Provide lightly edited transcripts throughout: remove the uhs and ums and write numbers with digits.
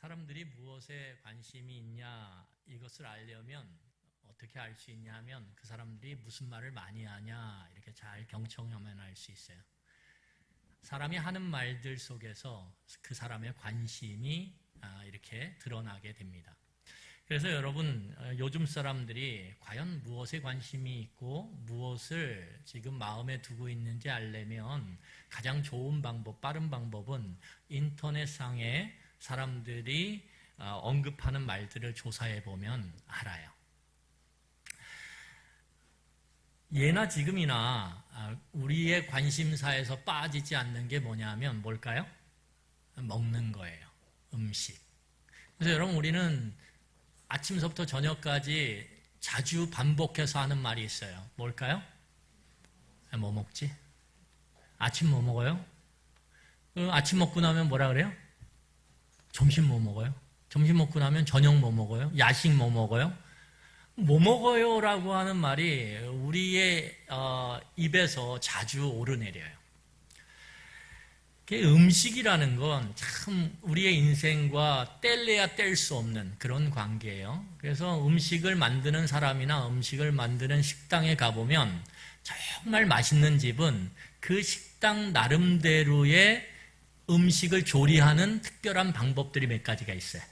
사람들이 무엇에 관심이 있냐 이것을 알려면 어떻게 알 수 있냐 하면 그 사람들이 무슨 말을 많이 하냐 이렇게 잘 경청하면 알 수 있어요. 사람이 하는 말들 속에서 그 사람의 관심이 이렇게 드러나게 됩니다. 그래서 여러분, 요즘 사람들이 과연 무엇에 관심이 있고 무엇을 지금 마음에 두고 있는지 알려면 가장 좋은 방법, 빠른 방법은 인터넷상에 사람들이 언급하는 말들을 조사해 보면 알아요. 예나 지금이나 우리의 관심사에서 빠지지 않는 게 뭐냐면 뭘까요? 먹는 거예요. 음식. 그래서 여러분, 우리는 아침서부터 저녁까지 자주 반복해서 하는 말이 있어요. 뭘까요? 뭐 먹지? 아침 뭐 먹어요? 아침 먹고 나면 뭐라 그래요? 점심 뭐 먹어요? 점심 먹고 나면 저녁 뭐 먹어요? 야식 뭐 먹어요? 뭐 먹어요? 라고 하는 말이 우리의 입에서 자주 오르내려요. 음식이라는 건 참 우리의 인생과 뗄래야 뗄 수 없는 그런 관계예요. 그래서 음식을 만드는 사람이나 음식을 만드는 식당에 가보면 정말 맛있는 집은 그 식당 나름대로의 음식을 조리하는 특별한 방법들이 몇 가지가 있어요.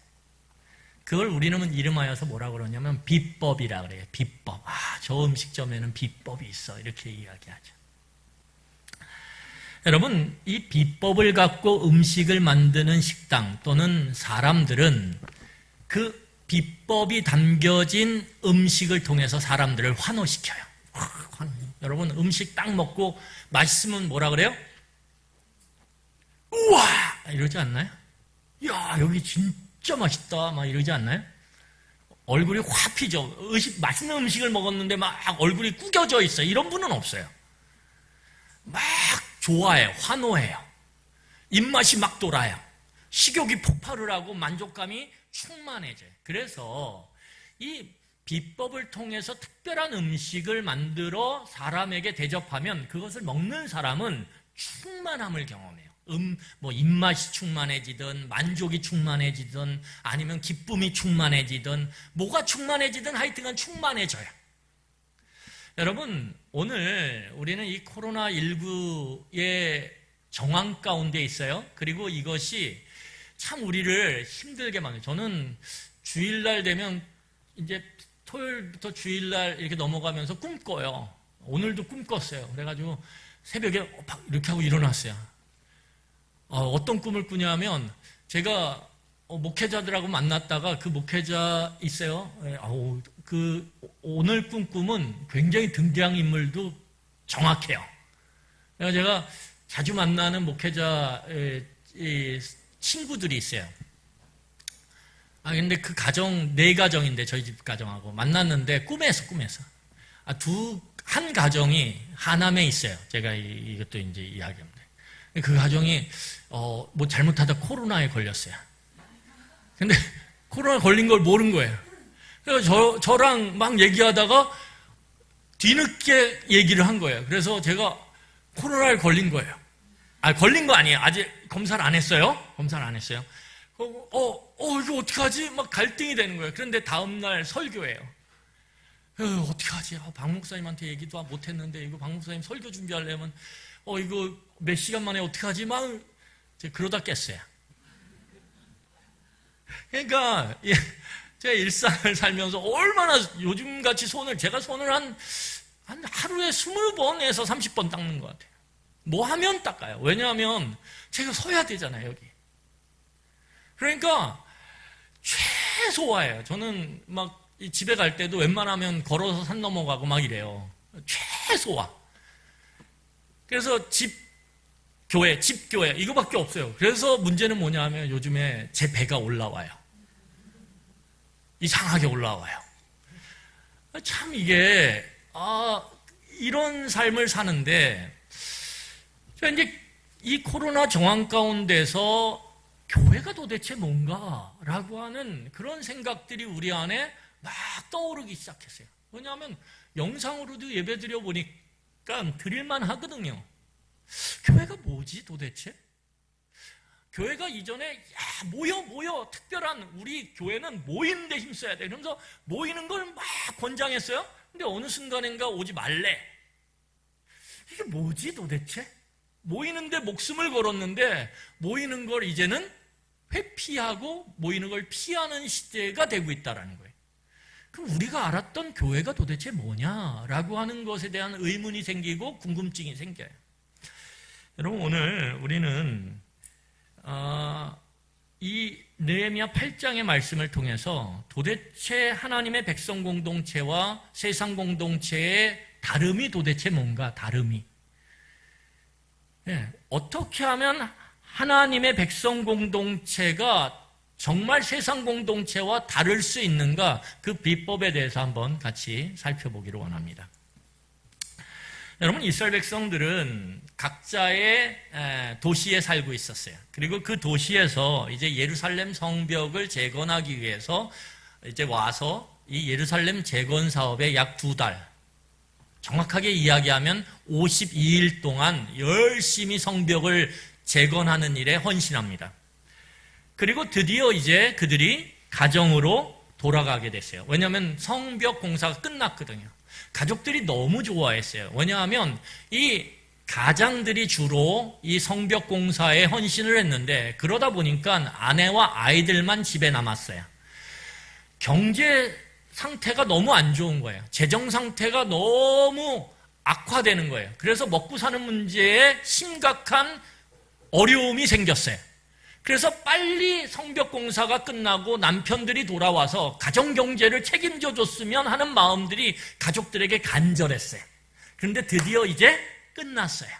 그걸 우리는 이름하여서 뭐라 그러냐면 비법이라 그래요. 비법. 저 음식점에는 비법이 있어. 이렇게 이야기하죠. 여러분, 이 비법을 갖고 음식을 만드는 식당 또는 사람들은 그 비법이 담겨진 음식을 통해서 사람들을 환호시켜요. 여러분, 음식 딱 먹고 맛있으면 뭐라 그래요? 우와! 이러지 않나요? 야, 여기 진짜 맛있다. 막 이러지 않나요? 얼굴이 확 피죠. 맛있는 음식을 먹었는데 막 얼굴이 구겨져 있어요. 이런 분은 없어요. 막 좋아해요. 환호해요. 입맛이 막 돌아요. 식욕이 폭발을 하고 만족감이 충만해져요. 그래서 이 비법을 통해서 특별한 음식을 만들어 사람에게 대접하면 그것을 먹는 사람은 충만함을 경험해요. 뭐 입맛이 충만해지든 만족이 충만해지든 아니면 기쁨이 충만해지든 뭐가 충만해지든 하여튼간 충만해져요. 여러분, 오늘 우리는 이 코로나19의 정황 가운데 있어요. 그리고 이것이 참 우리를 힘들게 만들어요. 저는 주일날 되면 이제 토요일부터 주일날 이렇게 넘어가면서 꿈 꿔요. 오늘도 꿈 꿨어요. 그래가지고 새벽에 이렇게 하고 일어났어요. 어떤 꿈을 꾸냐면 제가 목회자들하고 만났다가 그 목회자 있어요. 오늘 꿈은 굉장히 등장인물도 정확해요. 그래서 제가 자주 만나는 목회자 친구들이 있어요. 근데 그 가정, 4가정인데 저희 집 가정하고 만났는데 꿈에서. 한 가정이 하남에 있어요. 제가 이것도 이제 이야기합니다. 그 가정이, 뭐 잘못하다 코로나에 걸렸어요. 근데 코로나 걸린 걸 모른 거예요. 그래서 저랑 막 얘기하다가 뒤늦게 얘기를 한 거예요. 그래서 제가 코로나에 걸린 거예요. 걸린 거 아니에요. 아직 검사를 안 했어요. 이거 어떡하지? 막 갈등이 되는 거예요. 그런데 다음날 설교예요. 어떡하지? 박 목사님한테 얘기도 못 했는데, 이거 박 목사님 설교 준비하려면, 이거 몇 시간 만에 어떡하지? 막, 그러다 깼어요. 그러니까, 제 일상을 살면서 얼마나 요즘같이 제가 손을 한 하루에 20번에서 30번 닦는 것 같아요. 뭐 하면 닦아요. 왜냐하면 제가 서야 되잖아요, 여기. 그러니까 최소화예요. 저는 막 집에 갈 때도 웬만하면 걸어서 산 넘어가고 막 이래요. 최소화. 그래서 집 교회 이거밖에 없어요. 그래서 문제는 뭐냐 하면 요즘에 제 배가 올라와요. 이상하게 올라와요. 참 이게 이런 삶을 사는데 이제 이 코로나 정황 가운데서 교회가 도대체 뭔가라고 하는 그런 생각들이 우리 안에 막 떠오르기 시작했어요. 왜냐하면 영상으로도 예배드려 보니까 드릴만 하거든요. 교회가 뭐지 도대체? 교회가 이전에 모여 특별한 우리 교회는 모이는 데 힘써야 돼. 그러면서 모이는 걸 막 권장했어요. 근데 어느 순간인가 오지 말래. 이게 뭐지 도대체? 모이는 데 목숨을 걸었는데 모이는 걸 이제는 회피하고 모이는 걸 피하는 시대가 되고 있다는 거예요. 그럼 우리가 알았던 교회가 도대체 뭐냐라고 하는 것에 대한 의문이 생기고 궁금증이 생겨요. 여러분, 오늘 우리는 이 느헤미야 8장의 말씀을 통해서 도대체 하나님의 백성 공동체와 세상 공동체의 다름이 도대체 뭔가, 다름이. 어떻게 하면 하나님의 백성 공동체가 정말 세상 공동체와 다를 수 있는가, 그 비법에 대해서 한번 같이 살펴보기를 원합니다. 여러분, 이스라엘 백성들은 각자의 도시에 살고 있었어요. 그리고 그 도시에서 이제 예루살렘 성벽을 재건하기 위해서 이제 와서 이 예루살렘 재건 사업에 약 2달, 정확하게 이야기하면 52일 동안 열심히 성벽을 재건하는 일에 헌신합니다. 그리고 드디어 이제 그들이 가정으로 돌아가게 됐어요. 왜냐하면 성벽 공사가 끝났거든요. 가족들이 너무 좋아했어요. 왜냐하면 이 가장들이 주로 이 성벽 공사에 헌신을 했는데, 그러다 보니까 아내와 아이들만 집에 남았어요. 경제 상태가 너무 안 좋은 거예요. 재정 상태가 너무 악화되는 거예요. 그래서 먹고 사는 문제에 심각한 어려움이 생겼어요. 그래서 빨리 성벽 공사가 끝나고 남편들이 돌아와서 가정 경제를 책임져 줬으면 하는 마음들이 가족들에게 간절했어요. 그런데 드디어 이제 끝났어요.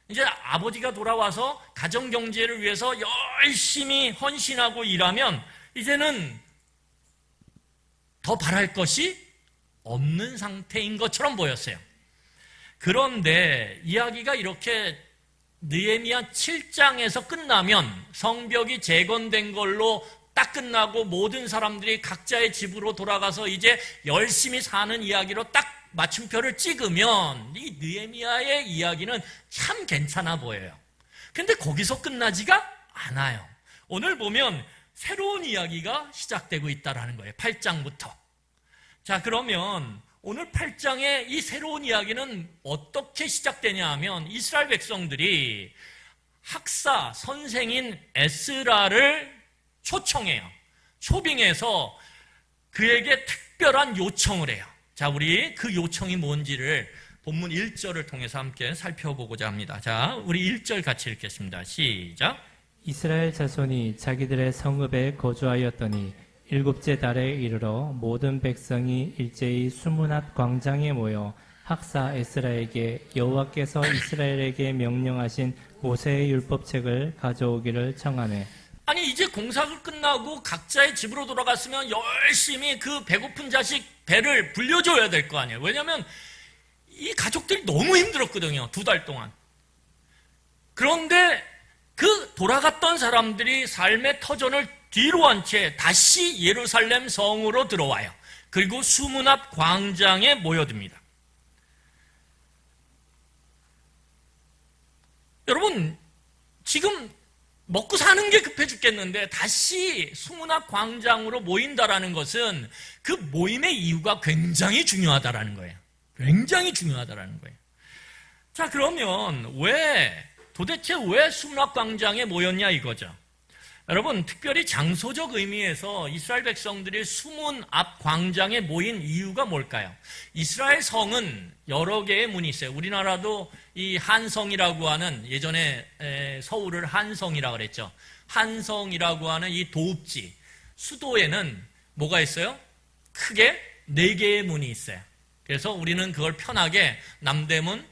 이제 아버지가 돌아와서 가정 경제를 위해서 열심히 헌신하고 일하면 이제는 더 바랄 것이 없는 상태인 것처럼 보였어요. 그런데 이야기가 이렇게 느헤미야 7장에서 끝나면 성벽이 재건된 걸로 딱 끝나고 모든 사람들이 각자의 집으로 돌아가서 이제 열심히 사는 이야기로 딱 맞춤표를 찍으면 이 느헤미야의 이야기는 참 괜찮아 보여요. 근데 거기서 끝나지가 않아요. 오늘 보면 새로운 이야기가 시작되고 있다는 거예요. 8장부터. 자, 그러면 오늘 8장의 이 새로운 이야기는 어떻게 시작되냐 하면 이스라엘 백성들이 학사, 선생인 에스라를 초청해요. 초빙해서 그에게 특별한 요청을 해요. 자, 우리 그 요청이 뭔지를 본문 1절을 통해서 함께 살펴보고자 합니다. 자, 우리 1절 같이 읽겠습니다. 시작. 이스라엘 자손이 자기들의 성읍에 거주하였더니 7째 달에 이르러 모든 백성이 일제히 수문앗 광장에 모여 학사 에스라에게 여호와께서 이스라엘에게 명령하신 모세의 율법책을 가져오기를 청하네. 아니, 이제 공사가 끝나고 각자의 집으로 돌아갔으면 열심히 그 배고픈 자식 배를 불려줘야 될 거 아니에요. 왜냐하면 이 가족들이 너무 힘들었거든요. 2달 동안. 그런데 그 돌아갔던 사람들이 삶의 터전을 뒤로 한 채 다시 예루살렘 성으로 들어와요. 그리고 수문 앞 광장에 모여듭니다. 여러분, 지금 먹고 사는 게 급해 죽겠는데 다시 수문 앞 광장으로 모인다라는 것은 그 모임의 이유가 굉장히 중요하다라는 거예요. 굉장히 중요하다라는 거예요. 자, 그러면 도대체 왜 수문 앞 광장에 모였냐 이거죠. 여러분, 특별히 장소적 의미에서 이스라엘 백성들이 수문 앞 광장에 모인 이유가 뭘까요? 이스라엘 성은 여러 개의 문이 있어요. 우리나라도 이 한성이라고 하는, 예전에 서울을 한성이라고 그랬죠. 한성이라고 하는 이 도읍지, 수도에는 뭐가 있어요? 크게 4개의 문이 있어요. 그래서 우리는 그걸 편하게 남대문,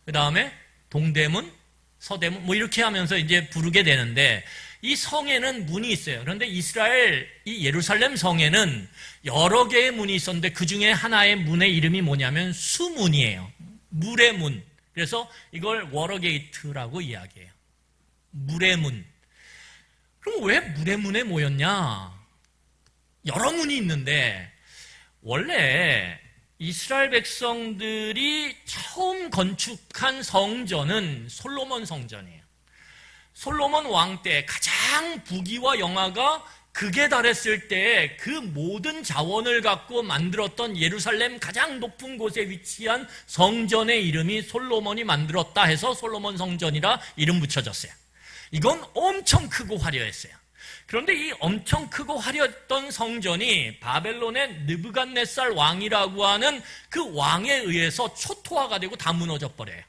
그 다음에 동대문, 서대문 뭐 이렇게 하면서 이제 부르게 되는데, 이 성에는 문이 있어요. 그런데 이스라엘 이 예루살렘 성에는 여러 개의 문이 있었는데 그 중에 하나의 문의 이름이 뭐냐면 수문이에요. 물의 문. 그래서 이걸 워러게이트라고 이야기해요. 물의 문. 그럼 왜 물의 문에 모였냐? 여러 문이 있는데 원래 이스라엘 백성들이 처음 건축한 성전은 솔로몬 성전이에요. 솔로몬 왕 때 가장 부귀와 영화가 극에 달했을 때 그 모든 자원을 갖고 만들었던 예루살렘 가장 높은 곳에 위치한 성전의 이름이 솔로몬이 만들었다 해서 솔로몬 성전이라 이름 붙여졌어요. 이건 엄청 크고 화려했어요. 그런데 이 엄청 크고 화려했던 성전이 바벨론의 느부갓네살 왕이라고 하는 그 왕에 의해서 초토화가 되고 다 무너져 버려요.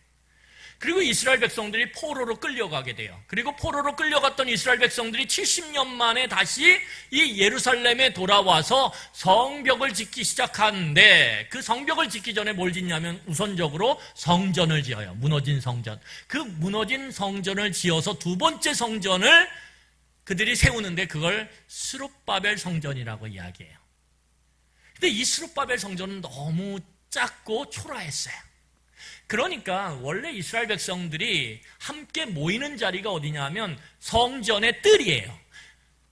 그리고 이스라엘 백성들이 포로로 끌려가게 돼요. 그리고 포로로 끌려갔던 이스라엘 백성들이 70년 만에 다시 이 예루살렘에 돌아와서 성벽을 짓기 시작하는데, 그 성벽을 짓기 전에 뭘 짓냐면 우선적으로 성전을 지어요. 무너진 성전. 그 무너진 성전을 지어서 두 번째 성전을 그들이 세우는데 그걸 스룹바벨 성전이라고 이야기해요. 근데 이 스룹바벨 성전은 너무 작고 초라했어요. 그러니까 원래 이스라엘 백성들이 함께 모이는 자리가 어디냐면 성전의 뜰이에요.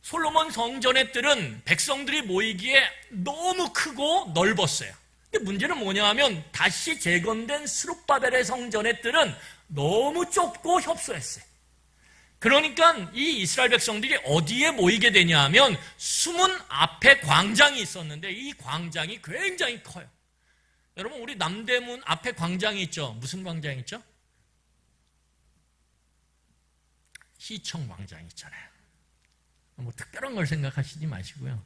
솔로몬 성전의 뜰은 백성들이 모이기에 너무 크고 넓었어요. 근데 문제는 뭐냐 하면 다시 재건된 스룹바벨의 성전의 뜰은 너무 좁고 협소했어요. 그러니까 이 이스라엘 백성들이 어디에 모이게 되냐 하면 수문 앞에 광장이 있었는데 이 광장이 굉장히 커요. 여러분, 우리 남대문 앞에 광장이 있죠? 무슨 광장이 있죠? 시청 광장이 있잖아요. 뭐 특별한 걸 생각하시지 마시고요.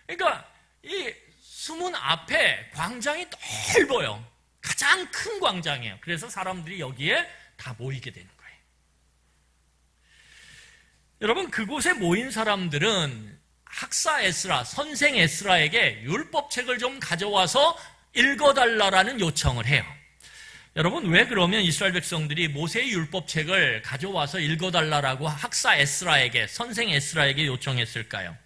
그러니까 이 수문 앞에 광장이 넓어요. 가장 큰 광장이에요. 그래서 사람들이 여기에 다 모이게 되는 거예요. 여러분, 그곳에 모인 사람들은 학사 에스라, 선생 에스라에게 율법책을 좀 가져와서 읽어달라라는 요청을 해요. 여러분, 왜 그러면 이스라엘 백성들이 모세의 율법책을 가져와서 읽어달라라고 학사 에스라에게, 선생 에스라에게 요청했을까요?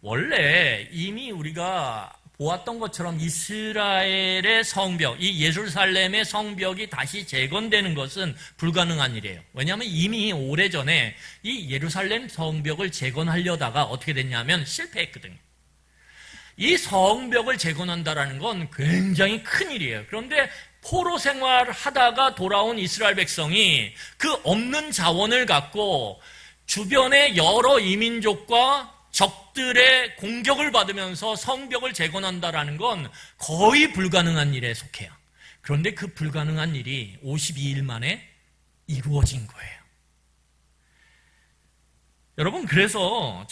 원래 이미 우리가 보았던 것처럼 이스라엘의 성벽, 이 예루살렘의 성벽이 다시 재건되는 것은 불가능한 일이에요. 왜냐하면 이미 오래전에 이 예루살렘 성벽을 재건하려다가 어떻게 됐냐면 실패했거든요. 이 성벽을 재건한다는 건 굉장히 큰 일이에요. 그런데 포로 생활하다가 돌아온 이스라엘 백성이 그 없는 자원을 갖고 주변의 여러 이민족과 적들의 공격을 받으면서 성벽을 재건한다는 건 거의 불가능한 일에 속해요. 그런데 그 불가능한 일이 52일 만에 이루어진 거예요. 여러분, 그래서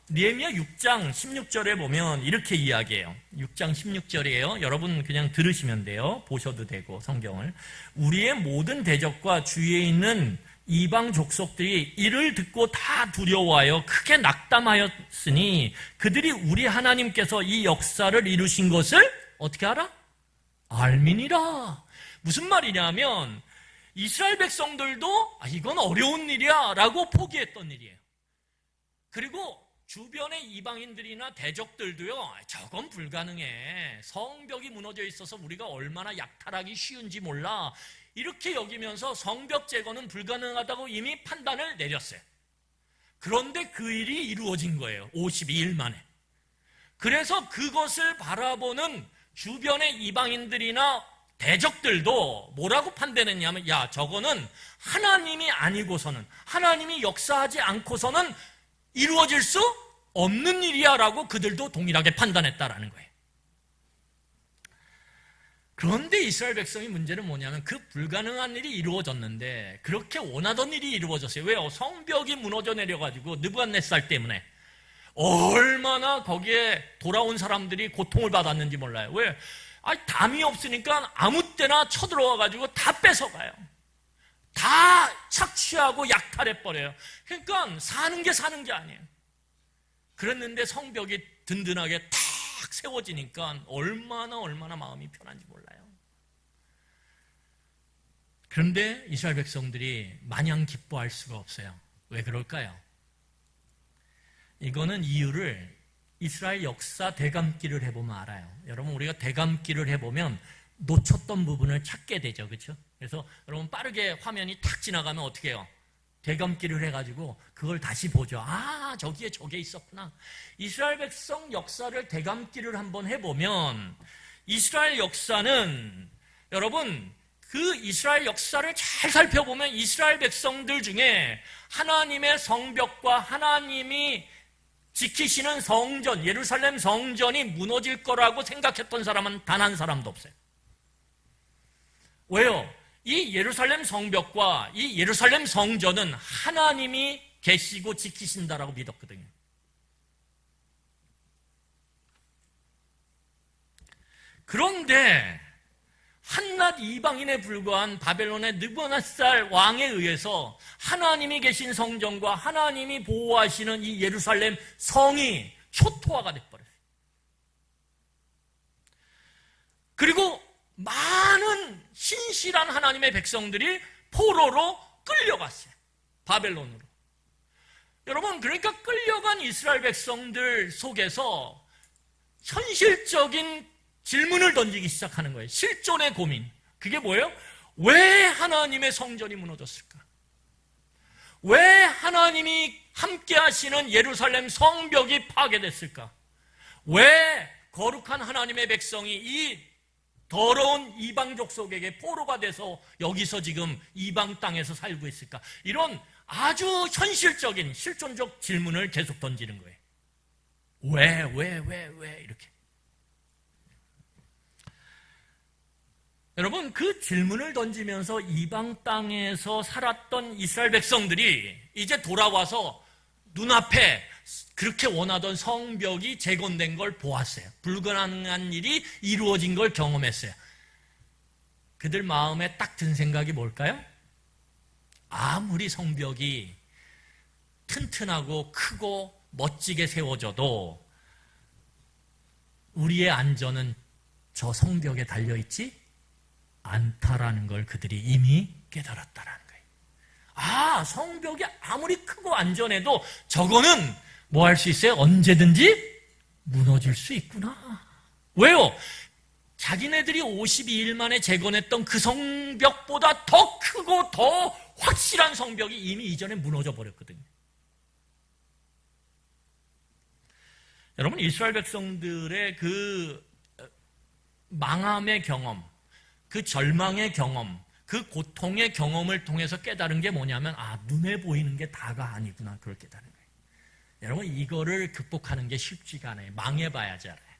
느헤미야 6장 16절에 보면 이렇게 이야기해요. 6장 16절이에요. 여러분 그냥 들으시면 돼요. 보셔도 되고 성경을. 우리의 모든 대적과 주위에 있는 이방 족속들이 이를 듣고 다 두려워하여 크게 낙담하였으니 그들이 우리 하나님께서 이 역사를 이루신 것을 어떻게 알아? 알미니라. 무슨 말이냐면 이스라엘 백성들도 이건 어려운 일이야 라고 포기했던 일이에요. 그리고 주변의 이방인들이나 대적들도요, 저건 불가능해. 성벽이 무너져 있어서 우리가 얼마나 약탈하기 쉬운지 몰라. 이렇게 여기면서 성벽 재건은 불가능하다고 이미 판단을 내렸어요. 그런데 그 일이 이루어진 거예요. 52일 만에. 그래서 그것을 바라보는 주변의 이방인들이나 대적들도 뭐라고 판단했냐면, 야, 저거는 하나님이 아니고서는, 하나님이 역사하지 않고서는 이루어질 수 없는 일이야 라고 그들도 동일하게 판단했다라는 거예요. 그런데 이스라엘 백성의 문제는 뭐냐면 그 불가능한 일이 이루어졌는데 그렇게 원하던 일이 이루어졌어요. 왜요? 성벽이 무너져 내려가지고 느부갓네살 때문에 얼마나 거기에 돌아온 사람들이 고통을 받았는지 몰라요. 왜? 담이 없으니까 아무 때나 쳐들어와가지고 다 뺏어가요. 다 착취하고 약탈해버려요. 그러니까 사는 게 아니에요. 그랬는데 성벽이 든든하게 탁 세워지니까 얼마나 마음이 편한지 몰라요. 그런데 이스라엘 백성들이 마냥 기뻐할 수가 없어요. 왜 그럴까요? 이거는 이유를 이스라엘 역사 대감기를 해보면 알아요. 여러분, 우리가 대감기를 해보면 놓쳤던 부분을 찾게 되죠. 그렇죠? 그래서 여러분 빠르게 화면이 탁 지나가면 어떻게 해요? 대감기를 해가지고 그걸 다시 보죠. 저기에 저게 있었구나. 이스라엘 백성 역사를 대감기를 한번 해보면 이스라엘 역사는 여러분 그 이스라엘 역사를 잘 살펴보면 이스라엘 백성들 중에 하나님의 성벽과 하나님이 지키시는 성전, 예루살렘 성전이 무너질 거라고 생각했던 사람은 단 한 사람도 없어요. 왜요? 이 예루살렘 성벽과 이 예루살렘 성전은 하나님이 계시고 지키신다라고 믿었거든요. 그런데 한낱 이방인에 불과한 바벨론의 느부갓네살 왕에 의해서 하나님이 계신 성전과 하나님이 보호하시는 이 예루살렘 성이 초토화가 돼버렸어요. 그리고 많은 신실한 하나님의 백성들이 포로로 끌려갔어요. 바벨론으로. 여러분, 그러니까 끌려간 이스라엘 백성들 속에서 현실적인 질문을 던지기 시작하는 거예요. 실존의 고민. 그게 뭐예요? 왜 하나님의 성전이 무너졌을까? 왜 하나님이 함께 하시는 예루살렘 성벽이 파괴됐을까? 왜 거룩한 하나님의 백성이 이 더러운 이방 족속에게 포로가 돼서 여기서 지금 이방 땅에서 살고 있을까? 이런 아주 현실적인 실존적 질문을 계속 던지는 거예요. 왜 이렇게. 여러분, 그 질문을 던지면서 이방 땅에서 살았던 이스라엘 백성들이 이제 돌아와서 눈앞에 그렇게 원하던 성벽이 재건된 걸 보았어요. 불가능한 일이 이루어진 걸 경험했어요. 그들 마음에 딱 든 생각이 뭘까요? 아무리 성벽이 튼튼하고 크고 멋지게 세워져도 우리의 안전은 저 성벽에 달려있지 않다라는 걸 그들이 이미 깨달았다라는 거예요. 아, 성벽이 아무리 크고 안전해도 저거는 뭐 할 수 있어요? 언제든지 무너질 수 있구나. 왜요? 자기네들이 52일 만에 재건했던 그 성벽보다 더 크고 더 확실한 성벽이 이미 이전에 무너져 버렸거든요. 여러분, 이스라엘 백성들의 그 망함의 경험, 그 절망의 경험, 그 고통의 경험을 통해서 깨달은 게 뭐냐면, 아, 눈에 보이는 게 다가 아니구나. 그걸 깨달은 거예요. 여러분, 이거를 극복하는 게 쉽지가 않아요. 망해봐야지 알아요.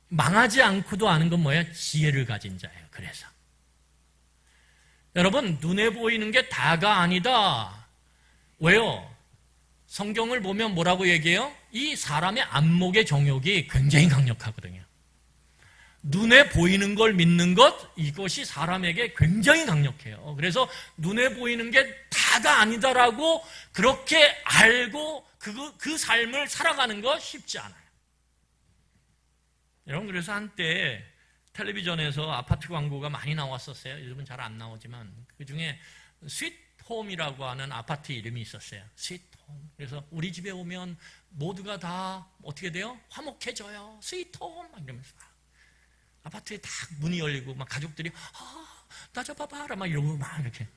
망하지 않고도 아는 건 뭐예요? 지혜를 가진 자예요. 그래서 여러분, 눈에 보이는 게 다가 아니다. 왜요? 성경을 보면 뭐라고 얘기해요? 이 사람의 안목의 정욕이 굉장히 강력하거든요. 눈에 보이는 걸 믿는 것, 이것이 사람에게 굉장히 강력해요. 그래서 눈에 보이는 게 다가 아니다라고 그렇게 알고 그 삶을 살아가는 거 쉽지 않아요. 여러분, 그래서 한때 텔레비전에서 아파트 광고가 많이 나왔었어요. 요즘은 잘 안 나오지만 그 중에 스윗홈이라고 하는 아파트 이름이 있었어요. 스윗홈. 그래서 우리 집에 오면 모두가 다 어떻게 돼요? 화목해져요. 스윗홈 막 이러면서 아파트에 딱 문이 열리고 막 가족들이 나 잡아봐라 막 이러고 막 이렇게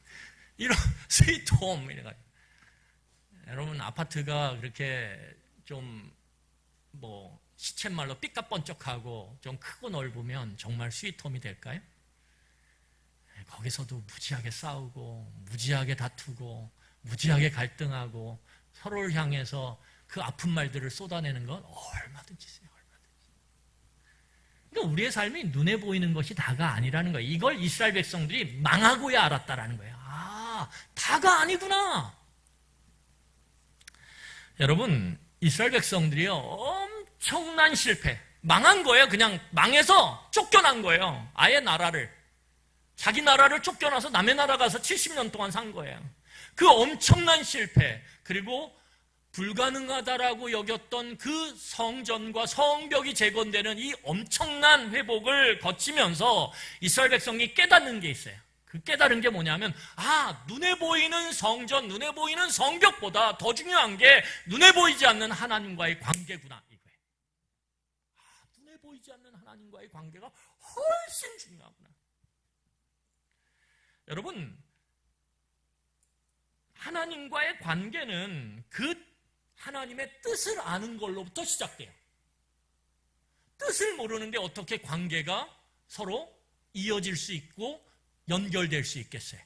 이런 스윗홈 이래가지고. 여러분, 아파트가 그렇게 좀 뭐 시쳇말로 삐까번쩍하고 좀 크고 넓으면 정말 스윗홈이 될까요? 거기서도 무지하게 싸우고 무지하게 다투고 무지하게 갈등하고 서로를 향해서 그 아픈 말들을 쏟아내는 건 얼마든지 있어요. 그러니까 우리의 삶이 눈에 보이는 것이 다가 아니라는 거예요. 이걸 이스라엘 백성들이 망하고야 알았다라는 거예요. 아, 다가 아니구나. 여러분, 이스라엘 백성들이요, 엄청난 실패, 망한 거예요. 그냥 망해서 쫓겨난 거예요. 아예 나라를, 자기 나라를 쫓겨나서 남의 나라 가서 70년 동안 산 거예요. 그 엄청난 실패, 그리고 불가능하다라고 여겼던 그 성전과 성벽이 재건되는 이 엄청난 회복을 거치면서 이스라엘 백성이 깨닫는 게 있어요. 그 깨달은 게 뭐냐면, 아, 눈에 보이는 성전, 눈에 보이는 성벽보다 더 중요한 게 눈에 보이지 않는 하나님과의 관계구나, 이거예요. 아, 눈에 보이지 않는 하나님과의 관계가 훨씬 중요하구나. 여러분, 하나님과의 관계는 그 하나님의 뜻을 아는 걸로부터 시작돼요. 뜻을 모르는데 어떻게 관계가 서로 이어질 수 있고 연결될 수 있겠어요?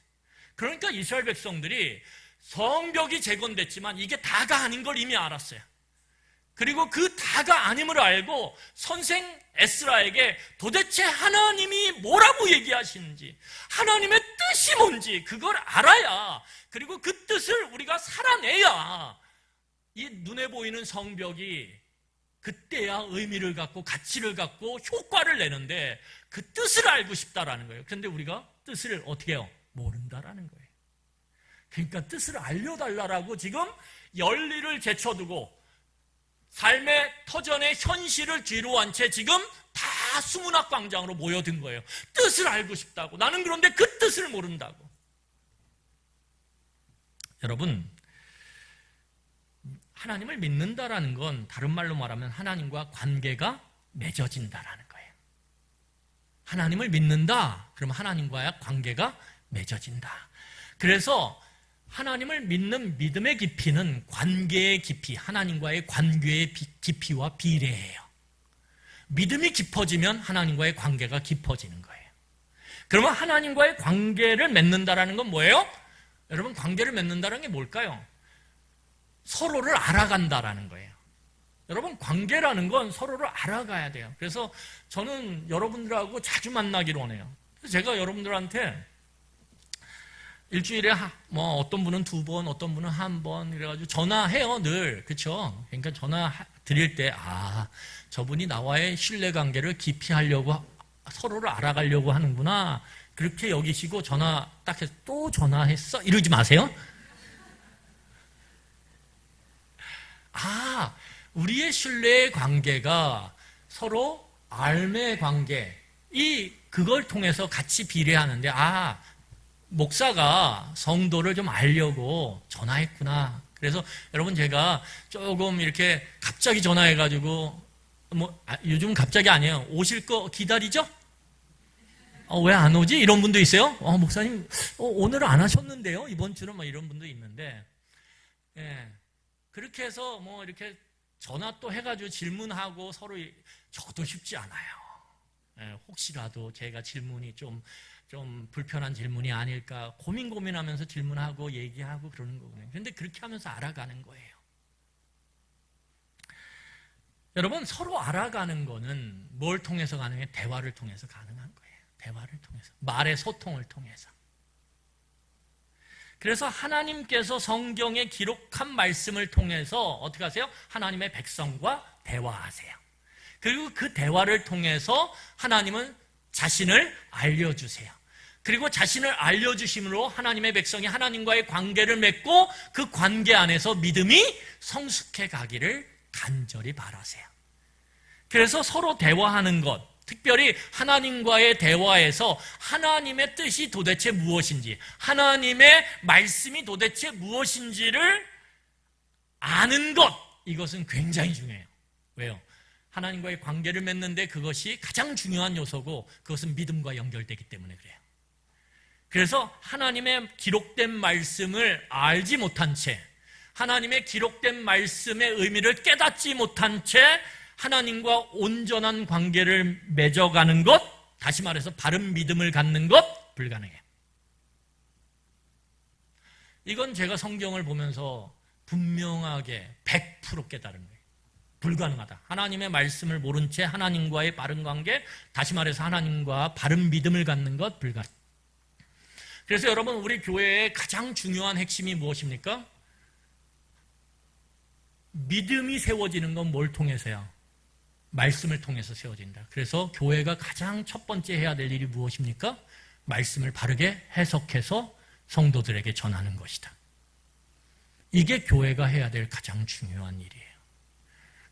그러니까 이스라엘 백성들이 성벽이 재건됐지만 이게 다가 아닌 걸 이미 알았어요. 그리고 그 다가 아님을 알고 선생 에스라에게 도대체 하나님이 뭐라고 얘기하시는지, 하나님의 뜻이 뭔지 그걸 알아야, 그리고 그 뜻을 우리가 살아내야 이 눈에 보이는 성벽이 그때야 의미를 갖고 가치를 갖고 효과를 내는데, 그 뜻을 알고 싶다라는 거예요. 그런데 우리가 뜻을 어떻게 해요? 모른다라는 거예요. 그러니까 뜻을 알려달라고 지금 열리를 제쳐두고 삶의 터전의 현실을 뒤로 한 채 지금 다 수문학 광장으로 모여든 거예요. 뜻을 알고 싶다고. 나는 그런데 그 뜻을 모른다고. 여러분, 하나님을 믿는다라는 건 다른 말로 말하면 하나님과 관계가 맺어진다라는 거예요. 하나님을 믿는다, 그러면 하나님과의 관계가 맺어진다. 그래서 하나님을 믿는 믿음의 깊이는 관계의 깊이, 하나님과의 관계의 깊이와 비례해요. 믿음이 깊어지면 하나님과의 관계가 깊어지는 거예요. 그러면 하나님과의 관계를 맺는다라는 건 뭐예요? 여러분, 관계를 맺는다는 게 뭘까요? 서로를 알아간다라는 거예요. 여러분, 관계라는 건 서로를 알아가야 돼요. 그래서 저는 여러분들하고 자주 만나기를 원해요. 그래서 제가 여러분들한테 일주일에 뭐 어떤 분은 2번, 어떤 분은 1번 이래가지고 전화해요, 늘. 그렇죠? 그러니까 전화 드릴 때 저분이 나와의 신뢰관계를 깊이 하려고, 서로를 알아가려고 하는구나, 그렇게 여기시고 전화 딱 해서 또 전화했어? 이러지 마세요. 우리의 신뢰의 관계가 서로 알매의 관계, 그걸 통해서 같이 비례하는데, 목사가 성도를 좀 알려고 전화했구나. 그래서 여러분, 제가 조금 이렇게 갑자기 전화해가지고, 요즘 갑자기 아니에요. 오실 거 기다리죠? 왜 안 오지? 이런 분도 있어요. 목사님, 오늘은 안 하셨는데요? 이번 주는 이런 분도 있는데, 예. 그렇게 해서 이렇게 전화 또 해가지고 질문하고 서로, 저도 쉽지 않아요. 예, 혹시라도 제가 질문이 좀 불편한 질문이 아닐까 고민하면서 질문하고 얘기하고 그러는 거거든요. 그런데 그렇게 하면서 알아가는 거예요. 여러분, 서로 알아가는 거는 뭘 통해서 가능해요? 대화를 통해서 가능한 거예요. 대화를 통해서, 말의 소통을 통해서. 그래서 하나님께서 성경에 기록한 말씀을 통해서 어떻게 하세요? 하나님의 백성과 대화하세요. 그리고 그 대화를 통해서 하나님은 자신을 알려주세요. 그리고 자신을 알려주심으로 하나님의 백성이 하나님과의 관계를 맺고 그 관계 안에서 믿음이 성숙해 가기를 간절히 바라세요. 그래서 서로 대화하는 것, 특별히 하나님과의 대화에서 하나님의 뜻이 도대체 무엇인지, 하나님의 말씀이 도대체 무엇인지를 아는 것, 이것은 굉장히 중요해요. 왜요? 하나님과의 관계를 맺는데 그것이 가장 중요한 요소고, 그것은 믿음과 연결되기 때문에 그래요. 그래서 하나님의 기록된 말씀을 알지 못한 채, 하나님의 기록된 말씀의 의미를 깨닫지 못한 채 하나님과 온전한 관계를 맺어가는 것, 다시 말해서 바른 믿음을 갖는 것, 불가능해요. 이건 제가 성경을 보면서 분명하게 100% 깨달은 거예요. 불가능하다. 하나님의 말씀을 모른 채 하나님과의 바른 관계, 다시 말해서 하나님과 바른 믿음을 갖는 것, 불가능. 그래서 여러분, 우리 교회의 가장 중요한 핵심이 무엇입니까? 믿음이 세워지는 건 뭘 통해서요? 말씀을 통해서 세워진다. 그래서 교회가 가장 첫 번째 해야 될 일이 무엇입니까? 말씀을 바르게 해석해서 성도들에게 전하는 것이다. 이게 교회가 해야 될 가장 중요한 일이에요.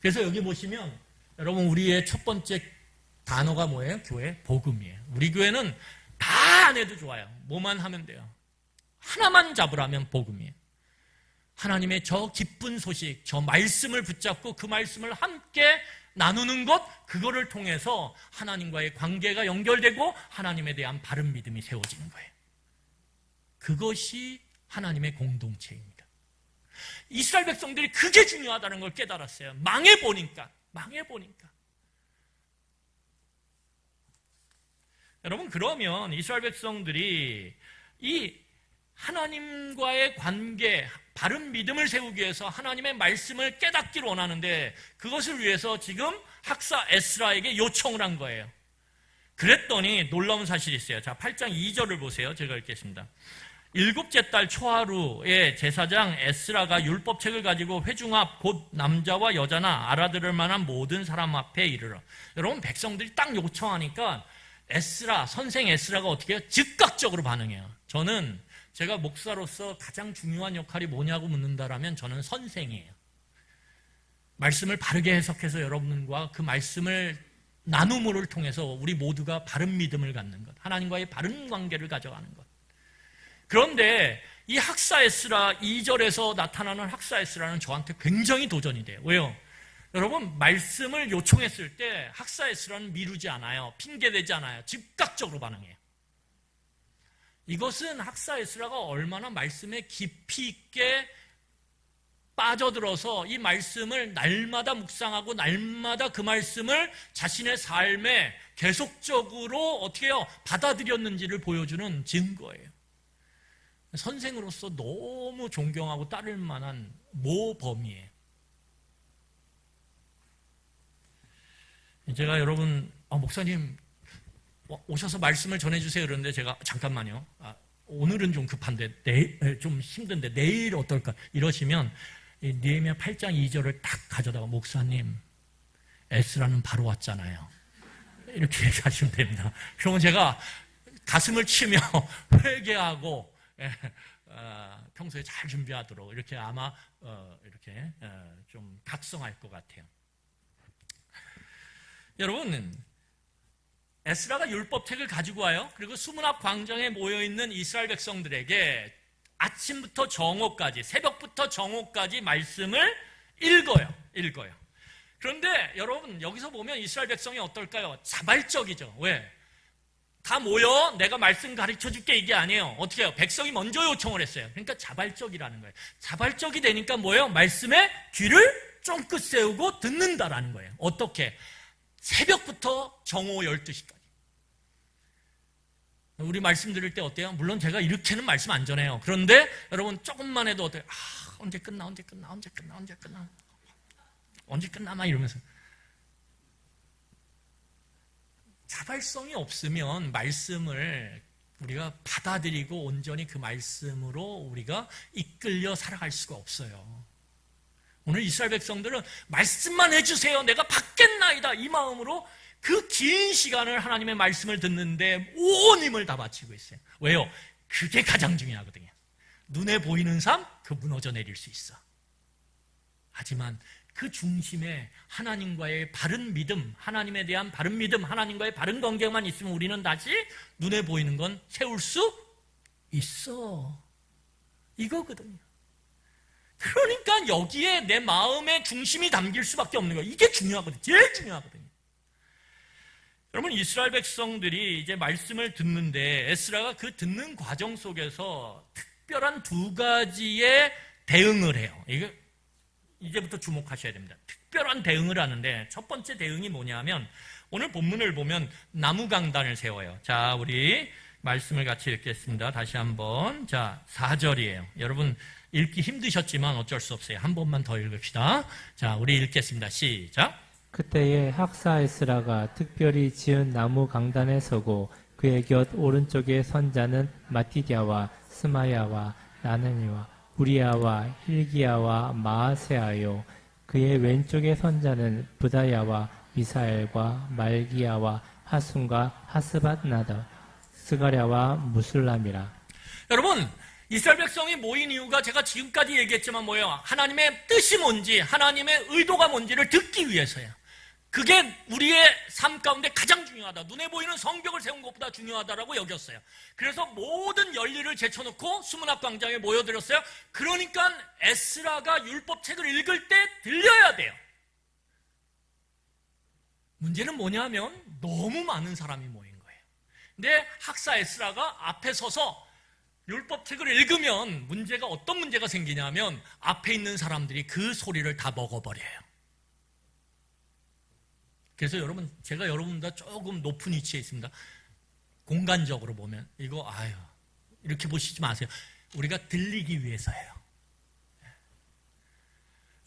그래서 여기 보시면 여러분, 우리의 첫 번째 단어가 뭐예요? 교회? 복음이에요. 우리 교회는 다 안 해도 좋아요. 뭐만 하면 돼요. 하나만 잡으라면 복음이에요. 하나님의 저 기쁜 소식, 저 말씀을 붙잡고 그 말씀을 함께 나누는 것, 그거를 통해서 하나님과의 관계가 연결되고 하나님에 대한 바른 믿음이 세워지는 거예요. 그것이 하나님의 공동체입니다. 이스라엘 백성들이 그게 중요하다는 걸 깨달았어요. 망해보니까. 여러분, 그러면 이스라엘 백성들이 이 하나님과의 관계, 바른 믿음을 세우기 위해서 하나님의 말씀을 깨닫기를 원하는데 그것을 위해서 지금 학사 에스라에게 요청을 한 거예요. 그랬더니 놀라운 사실이 있어요. 자, 8장 2절을 보세요. 제가 읽겠습니다. 일곱째 달 초하루에 제사장 에스라가 율법책을 가지고 회중 앞 곧 남자와 여자나 알아들을 만한 모든 사람 앞에 이르러. 여러분, 백성들이 딱 요청하니까 에스라, 선생 에스라가 어떻게 해요? 즉각적으로 반응해요. 저는 제가 목사로서 가장 중요한 역할이 뭐냐고 묻는다라면 저는 선생이에요. 말씀을 바르게 해석해서 여러분과 그 말씀을 나눔을 통해서 우리 모두가 바른 믿음을 갖는 것, 하나님과의 바른 관계를 가져가는 것. 그런데 이 학사 에스라 2절에서 나타나는 학사 에스라는 저한테 굉장히 도전이 돼요. 왜요? 여러분, 말씀을 요청했을 때 학사 에스라는 미루지 않아요. 핑계대지 않아요. 즉각적으로 반응해요. 이것은 학사 에스라가 얼마나 말씀에 깊이 있게 빠져들어서 이 말씀을 날마다 묵상하고 날마다 그 말씀을 자신의 삶에 계속적으로 어떻게 해요? 받아들였는지를 보여주는 증거예요. 선생으로서 너무 존경하고 따를 만한 모범이에요. 제가 여러분, 목사님 오셔서 말씀을 전해주세요 그러는데 제가 잠깐만요. 오늘은 좀 급한데 좀 힘든데 내일 어떨까? 이러시면 느헤미야 8장 2절을 딱 가져다가 목사님 에스라는 바로 왔잖아요. 이렇게 얘기하시면 됩니다. 그러면 제가 가슴을 치며 회개하고 평소에 잘 준비하도록 이렇게 아마 이렇게 좀 각성할 것 같아요. 여러분, 에스라가 율법책을 가지고 와요. 그리고 수문 앞 광장에 모여있는 이스라엘 백성들에게 아침부터 정오까지, 새벽부터 정오까지 말씀을 읽어요. 그런데 여러분, 여기서 보면 이스라엘 백성이 어떨까요? 자발적이죠. 왜? 다 모여 내가 말씀 가르쳐 줄게 이게 아니에요. 어떻게 해요? 백성이 먼저 요청을 했어요. 그러니까 자발적이라는 거예요. 자발적이 되니까 뭐예요? 말씀에 귀를 쫑긋 세우고 듣는다라는 거예요. 어떻게? 새벽부터 정오 12시까지. 우리 말씀 들을 때 어때요? 물론 제가 이렇게는 말씀 안 전해요. 그런데 여러분 조금만 해도 어때요? 언제 끝나 막 이러면서. 자발성이 없으면 말씀을 우리가 받아들이고 온전히 그 말씀으로 우리가 이끌려 살아갈 수가 없어요. 오늘 이스라엘 백성들은 말씀만 해주세요. 내가 받겠나이다. 이 마음으로 그 긴 시간을 하나님의 말씀을 듣는데 온 힘을 다 바치고 있어요. 왜요? 그게 가장 중요하거든요. 눈에 보이는 삶, 그 무너져 내릴 수 있어. 하지만 그 중심에 하나님과의 바른 믿음, 하나님에 대한 바른 믿음, 하나님과의 바른 관계만 있으면 우리는 다시 눈에 보이는 건 세울 수 있어. 이거거든요. 그러니까 여기에 내 마음의 중심이 담길 수밖에 없는 거예요. 이게 중요하거든요. 제일 중요하거든요. 여러분, 이스라엘 백성들이 이제 말씀을 듣는데 에스라가 그 듣는 과정 속에서 특별한 두 가지의 대응을 해요. 이거 이제부터 주목하셔야 됩니다. 특별한 대응을 하는데 첫 번째 대응이 뭐냐면 오늘 본문을 보면 나무 강단을 세워요. 자, 우리 말씀을 같이 읽겠습니다. 다시 한번. 자, 4절이에요. 여러분 읽기 힘드셨지만 어쩔 수 없어요. 한 번만 더 읽읍시다. 자, 우리 읽겠습니다. 시작. 그때에 학사 에스라가 특별히 지은 나무 강단에 서고 그의 곁 오른쪽에 선 자는 마티디아와 스마야와 나느니와 우리야와 힐기야와 마아세아요. 그의 왼쪽에 선 자는 부다야와 미사엘과 말기야와 하순과 하스밧나다 스가랴와 무술람이라. 여러분, 이스라엘 백성이 모인 이유가 제가 지금까지 얘기했지만 뭐예요? 하나님의 뜻이 뭔지, 하나님의 의도가 뭔지를 듣기 위해서예요. 그게 우리의 삶 가운데 가장 중요하다. 눈에 보이는 성벽을 세운 것보다 중요하다라고 여겼어요. 그래서 모든 열리를 제쳐놓고 수문 앞 광장에 모여들었어요. 그러니까 에스라가 율법책을 읽을 때 들려야 돼요. 문제는 뭐냐면 너무 많은 사람이 모인 거예요. 근데 학사 에스라가 앞에 서서 율법책을 읽으면 문제가 어떤 문제가 생기냐면 앞에 있는 사람들이 그 소리를 다 먹어버려요. 그래서 여러분, 제가 여러분보다 조금 높은 위치에 있습니다. 공간적으로 보면 이거 이렇게 보시지 마세요. 우리가 들리기 위해서예요.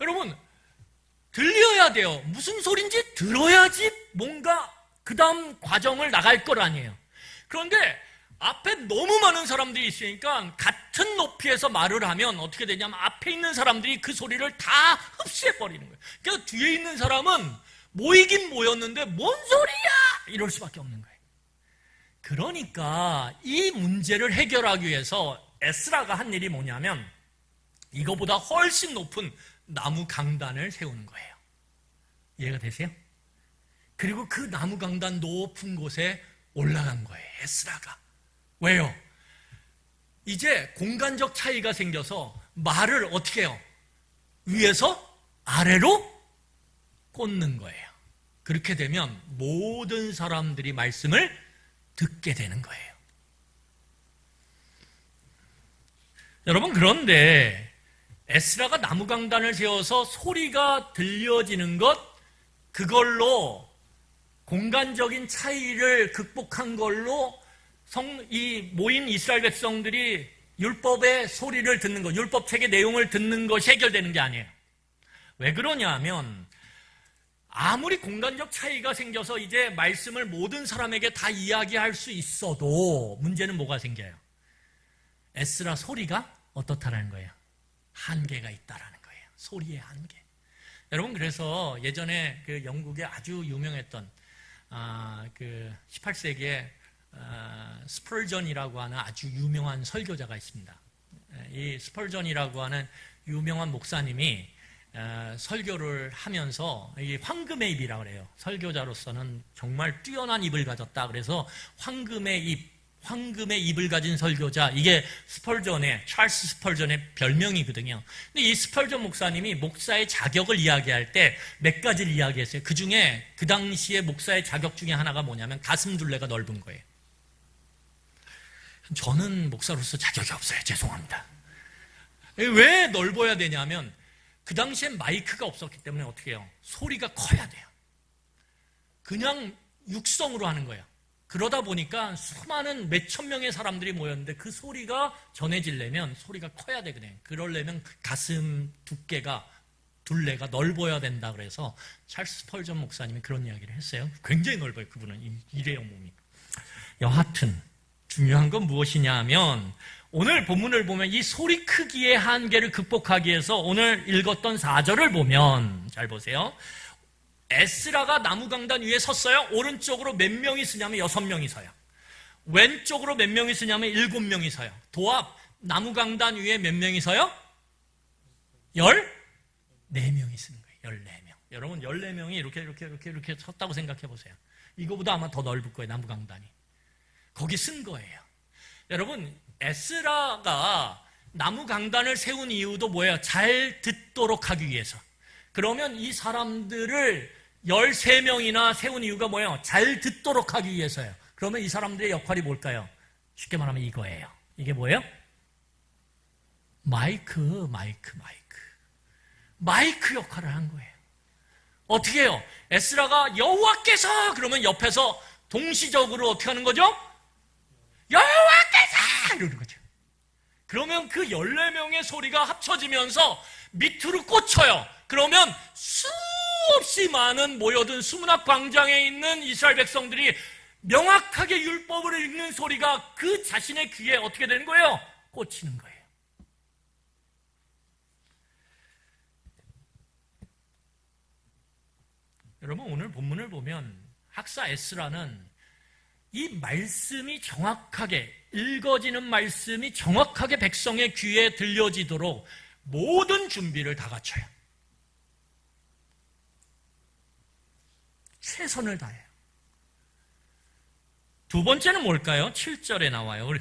여러분, 들려야 돼요. 무슨 소린지 들어야지 뭔가 그 다음 과정을 나갈 걸 아니에요. 그런데 앞에 너무 많은 사람들이 있으니까 같은 높이에서 말을 하면 어떻게 되냐면 앞에 있는 사람들이 그 소리를 다 흡수해버리는 거예요. 그러니까 뒤에 있는 사람은 모이긴 모였는데 뭔 소리야! 이럴 수밖에 없는 거예요. 그러니까 이 문제를 해결하기 위해서 에스라가 한 일이 뭐냐면 이거보다 훨씬 높은 나무 강단을 세우는 거예요. 이해가 되세요? 그리고 그 나무 강단 높은 곳에 올라간 거예요, 에스라가. 왜요? 이제 공간적 차이가 생겨서 말을 어떻게 해요? 위에서 아래로 꽂는 거예요. 그렇게 되면 모든 사람들이 말씀을 듣게 되는 거예요. 여러분, 그런데 에스라가 나무 강단을 세워서 소리가 들려지는 것, 그걸로 공간적인 차이를 극복한 걸로 이 모인 이스라엘 백성들이 율법의 소리를 듣는 것, 율법책의 내용을 듣는 것이 해결되는 게 아니에요. 왜 그러냐면 아무리 공간적 차이가 생겨서 이제 말씀을 모든 사람에게 다 이야기할 수 있어도 문제는 뭐가 생겨요? 에스라 소리가 어떻다라는 거예요? 한계가 있다라는 거예요. 소리의 한계. 여러분, 그래서 예전에 그 영국에 아주 유명했던 그 18세기에 스펄전이라고 하는 아주 유명한 설교자가 있습니다. 이 스펄전이라고 하는 유명한 목사님이 설교를 하면서 이 황금의 입이라고 그래요. 설교자로서는 정말 뛰어난 입을 가졌다. 그래서 황금의 입을 가진 설교자, 이게 찰스 스펄전의 별명이거든요. 근데 이 스펄전 목사님이 목사의 자격을 이야기할 때 몇 가지를 이야기했어요. 그 중에 그 당시에 목사의 자격 중에 하나가 뭐냐면 가슴 둘레가 넓은 거예요. 저는 목사로서 자격이 없어요. 죄송합니다. 왜 넓어야 되냐면 그 당시엔 마이크가 없었기 때문에 어떻게 해요? 소리가 커야 돼요. 그냥 육성으로 하는 거예요. 그러다 보니까 수많은 몇천 명의 사람들이 모였는데 그 소리가 전해지려면 소리가 커야 되거든요. 그러려면 가슴 둘레가 넓어야 된다 그래서 찰스 스펄전 목사님이 그런 이야기를 했어요. 굉장히 넓어요. 그분은 이래요 몸이. 여하튼 중요한 건 무엇이냐 하면 오늘 본문을 보면 이 소리 크기의 한계를 극복하기 위해서 오늘 읽었던 4절을 보면 잘 보세요. 에스라가 나무 강단 위에 섰어요. 오른쪽으로 몇 명이 서냐면 6명이 서요. 왼쪽으로 몇 명이 서냐면 7명이 서요. 도합 나무 강단 위에 몇 명이 서요? 14명이 서는 거예요. 14명. 여러분 14명이 이렇게 섰다고 생각해 보세요. 이거보다 아마 더 넓을 거예요. 나무 강단이. 거기 쓴 거예요. 여러분 에스라가 나무 강단을 세운 이유도 뭐예요? 잘 듣도록 하기 위해서. 그러면 이 사람들을 13명이나 세운 이유가 뭐예요? 잘 듣도록 하기 위해서요. 그러면 이 사람들의 역할이 뭘까요? 쉽게 말하면 이거예요. 이게 뭐예요? 마이크 역할을 한 거예요. 어떻게 해요? 에스라가 여호와께서 그러면 옆에서 동시적으로 어떻게 하는 거죠? 여호와께서 이러는 거죠. 그러면 그 14명의 소리가 합쳐지면서 밑으로 꽂혀요. 그러면 수없이 많은 모여든 수문학 광장에 있는 이스라엘 백성들이 명확하게 율법을 읽는 소리가 그 자신의 귀에 어떻게 되는 거예요? 꽂히는 거예요. 여러분 오늘 본문을 보면 학사 에스라는 이 말씀이 정확하게 읽어지는 말씀이 정확하게 백성의 귀에 들려지도록 모든 준비를 다 갖춰요. 최선을 다해요. 두 번째는 뭘까요? 7절에 나와요. 우리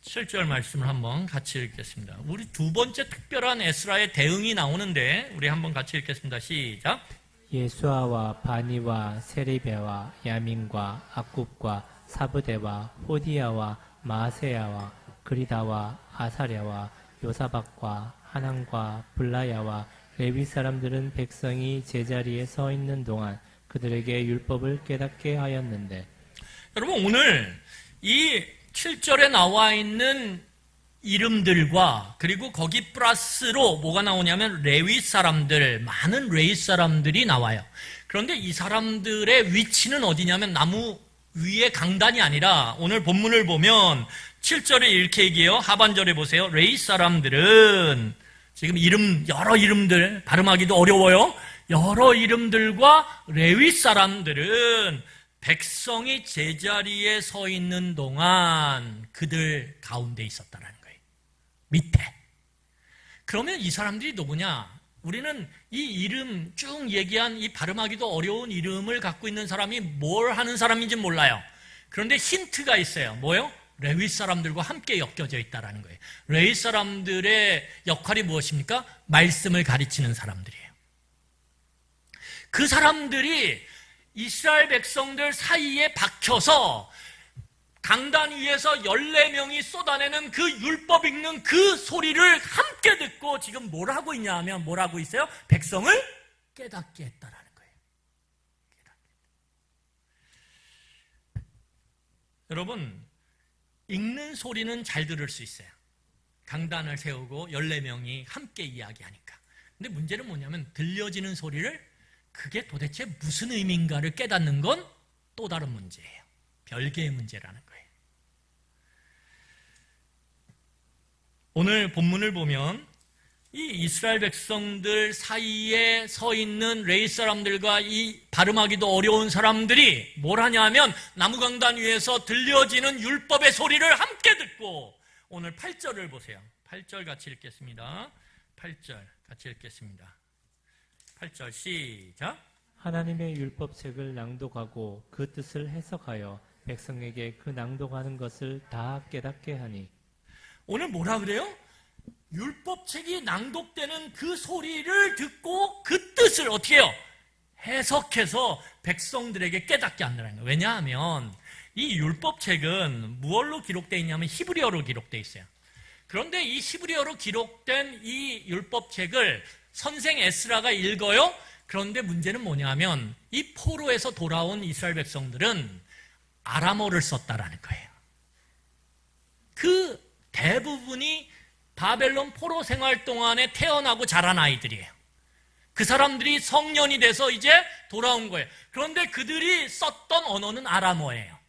7절 말씀을 한번 같이 읽겠습니다. 우리 두 번째 특별한 에스라의 대응이 나오는데 우리 한번 같이 읽겠습니다. 시작. 예수아와 바니와 세리베와 야민과 악굽과 사부대와 호디야와 마세야와 그리다와 아사랴와 요사박과 하난과 블라야와 레위 사람들은 백성이 제자리에 서 있는 동안 그들에게 율법을 깨닫게 하였는데. 여러분 오늘 이 7절에 나와 있는 이름들과 그리고 거기 플러스로 뭐가 나오냐면 레위 사람들, 많은 레위 사람들이 나와요. 그런데 이 사람들의 위치는 어디냐면 나무 위에 강단이 아니라 오늘 본문을 보면 7절에 이렇게 얘기해요. 하반절에 보세요. 레위 사람들은 지금 여러 이름들 발음하기도 어려워요. 여러 이름들과 레위 사람들은 백성이 제자리에 서 있는 동안 그들 가운데 있었다는 거예요. 밑에. 그러면 이 사람들이 누구냐? 우리는 이 이름 쭉 얘기한 이 발음하기도 어려운 이름을 갖고 있는 사람이 뭘 하는 사람인지 몰라요. 그런데 힌트가 있어요. 뭐요? 레위 사람들과 함께 엮여져 있다는 거예요. 레위 사람들의 역할이 무엇입니까? 말씀을 가르치는 사람들이에요. 그 사람들이 이스라엘 백성들 사이에 박혀서 강단 위에서 14명이 쏟아내는 그 율법 읽는 그 소리를 함께 듣고 지금 뭘 하고 있냐 하면 뭘 하고 있어요? 백성을 깨닫게 했다라는 거예요. 여러분, 읽는 소리는 잘 들을 수 있어요. 강단을 세우고 14명이 함께 이야기하니까. 근데 문제는 뭐냐면 들려지는 소리를 그게 도대체 무슨 의미인가를 깨닫는 건 또 다른 문제예요. 별개의 문제라는 거예요. 오늘 본문을 보면 이 이스라엘 백성들 사이에 서 있는 레위 사람들과 이 발음하기도 어려운 사람들이 뭘 하냐면 나무강단 위에서 들려지는 율법의 소리를 함께 듣고 오늘 8절을 보세요. 8절 같이 읽겠습니다. 8절 같이 읽겠습니다. 8절 시작. 하나님의 율법책을 낭독하고 그 뜻을 해석하여 백성에게 그 낭독하는 것을 다 깨닫게 하니. 오늘 뭐라 그래요? 율법책이 낭독되는 그 소리를 듣고 그 뜻을 어떻게 해요? 해석해서 백성들에게 깨닫게 한다는 거예요. 왜냐하면 이 율법책은 무엇로 기록되어 있냐면 히브리어로 기록되어 있어요. 그런데 이 히브리어로 기록된 이 율법책을 선생 에스라가 읽어요. 그런데 문제는 뭐냐면 이 포로에서 돌아온 이스라엘 백성들은 아람어를 썼다라는 거예요. 그 대부분이 바벨론 포로 생활 동안에 태어나고 자란 아이들이에요. 그 사람들이 성년이 돼서 이제 돌아온 거예요. 그런데 그들이 썼던 언어는 아람어예요.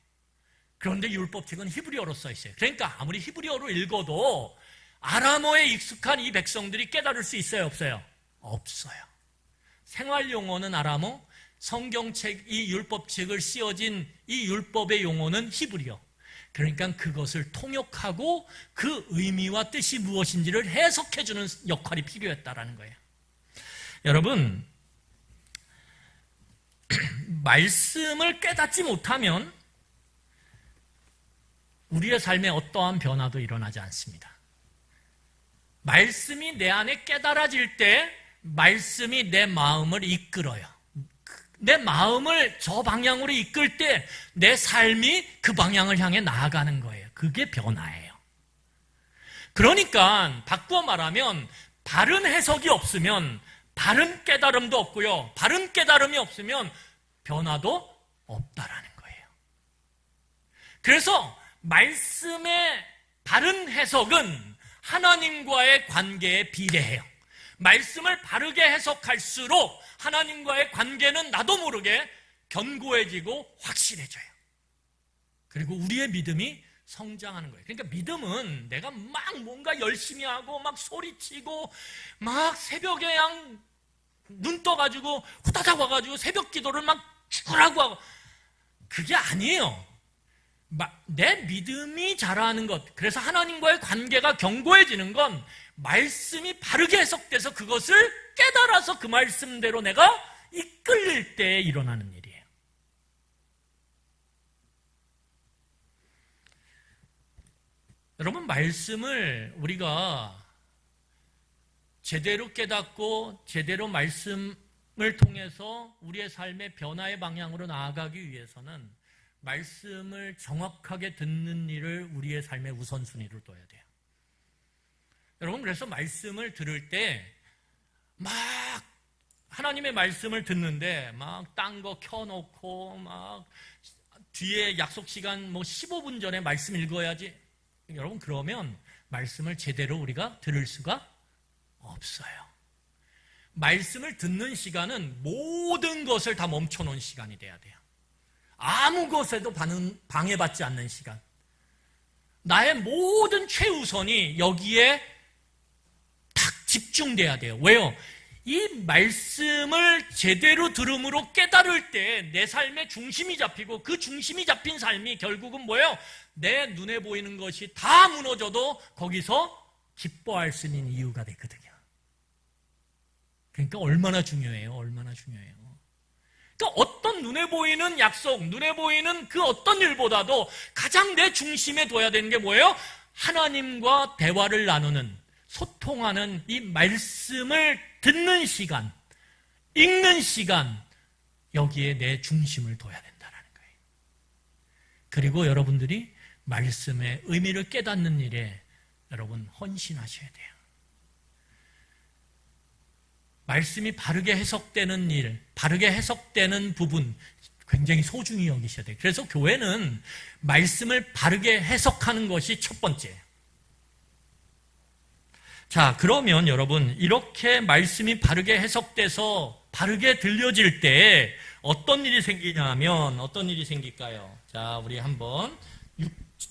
그런데 율법책은 히브리어로 써 있어요. 그러니까 아무리 히브리어로 읽어도 아람어에 익숙한 이 백성들이 깨달을 수 있어요, 없어요? 없어요. 생활 용어는 아람어, 성경책, 이 율법책을 씌워진 이 율법의 용어는 히브리어. 그러니까 그것을 통역하고 그 의미와 뜻이 무엇인지를 해석해주는 역할이 필요했다라는 거예요. 여러분, 말씀을 깨닫지 못하면 우리의 삶에 어떠한 변화도 일어나지 않습니다. 말씀이 내 안에 깨달아질 때 말씀이 내 마음을 이끌어요. 내 마음을 저 방향으로 이끌 때 내 삶이 그 방향을 향해 나아가는 거예요. 그게 변화예요. 그러니까 바꾸어 말하면 바른 해석이 없으면 바른 깨달음도 없고요. 바른 깨달음이 없으면 변화도 없다라는 거예요. 그래서 말씀의 바른 해석은 하나님과의 관계에 비례해요. 말씀을 바르게 해석할수록 하나님과의 관계는 나도 모르게 견고해지고 확실해져요. 그리고 우리의 믿음이 성장하는 거예요. 그러니까 믿음은 내가 막 뭔가 열심히 하고 막 소리치고 막 새벽에 그냥 눈 떠가지고 후다닥 와가지고 새벽 기도를 막 죽으라고 하고 그게 아니에요. 내 믿음이 자라는 것, 그래서 하나님과의 관계가 견고해지는 건 말씀이 바르게 해석돼서 그것을 깨달아서 그 말씀대로 내가 이끌릴 때 일어나는 일이에요. 여러분, 말씀을 우리가 제대로 깨닫고 제대로 말씀을 통해서 우리의 삶의 변화의 방향으로 나아가기 위해서는 말씀을 정확하게 듣는 일을 우리의 삶의 우선순위로 둬야 돼요. 여러분, 그래서 말씀을 들을 때 막 하나님의 말씀을 듣는데 막 딴 거 켜놓고 막 뒤에 약속 시간 15분 전에 말씀 읽어야지. 여러분, 그러면 말씀을 제대로 우리가 들을 수가 없어요. 말씀을 듣는 시간은 모든 것을 다 멈춰놓은 시간이 돼야 돼요. 아무 것에도 방해받지 않는 시간. 나의 모든 최우선이 여기에 딱 집중돼야 돼요. 왜요? 이 말씀을 제대로 들음으로 깨달을 때 내 삶의 중심이 잡히고, 그 중심이 잡힌 삶이 결국은 뭐예요? 내 눈에 보이는 것이 다 무너져도 거기서 기뻐할 수 있는 이유가 되거든요. 그러니까 얼마나 중요해요. 얼마나 중요해요. 그러니까 어떤 눈에 보이는 약속, 눈에 보이는 그 어떤 일보다도 가장 내 중심에 둬야 되는 게 뭐예요? 하나님과 대화를 나누는, 소통하는 이 말씀을 듣는 시간, 읽는 시간, 여기에 내 중심을 둬야 된다는 거예요. 그리고 여러분들이 말씀의 의미를 깨닫는 일에 여러분 헌신하셔야 돼요. 말씀이 바르게 해석되는 일, 바르게 해석되는 부분 굉장히 소중히 여기셔야 돼요. 그래서 교회는 말씀을 바르게 해석하는 것이 첫 번째예요. 자, 그러면 여러분, 이렇게 말씀이 바르게 해석돼서 바르게 들려질 때 어떤 일이 생기냐면, 어떤 일이 생길까요? 자, 우리 한번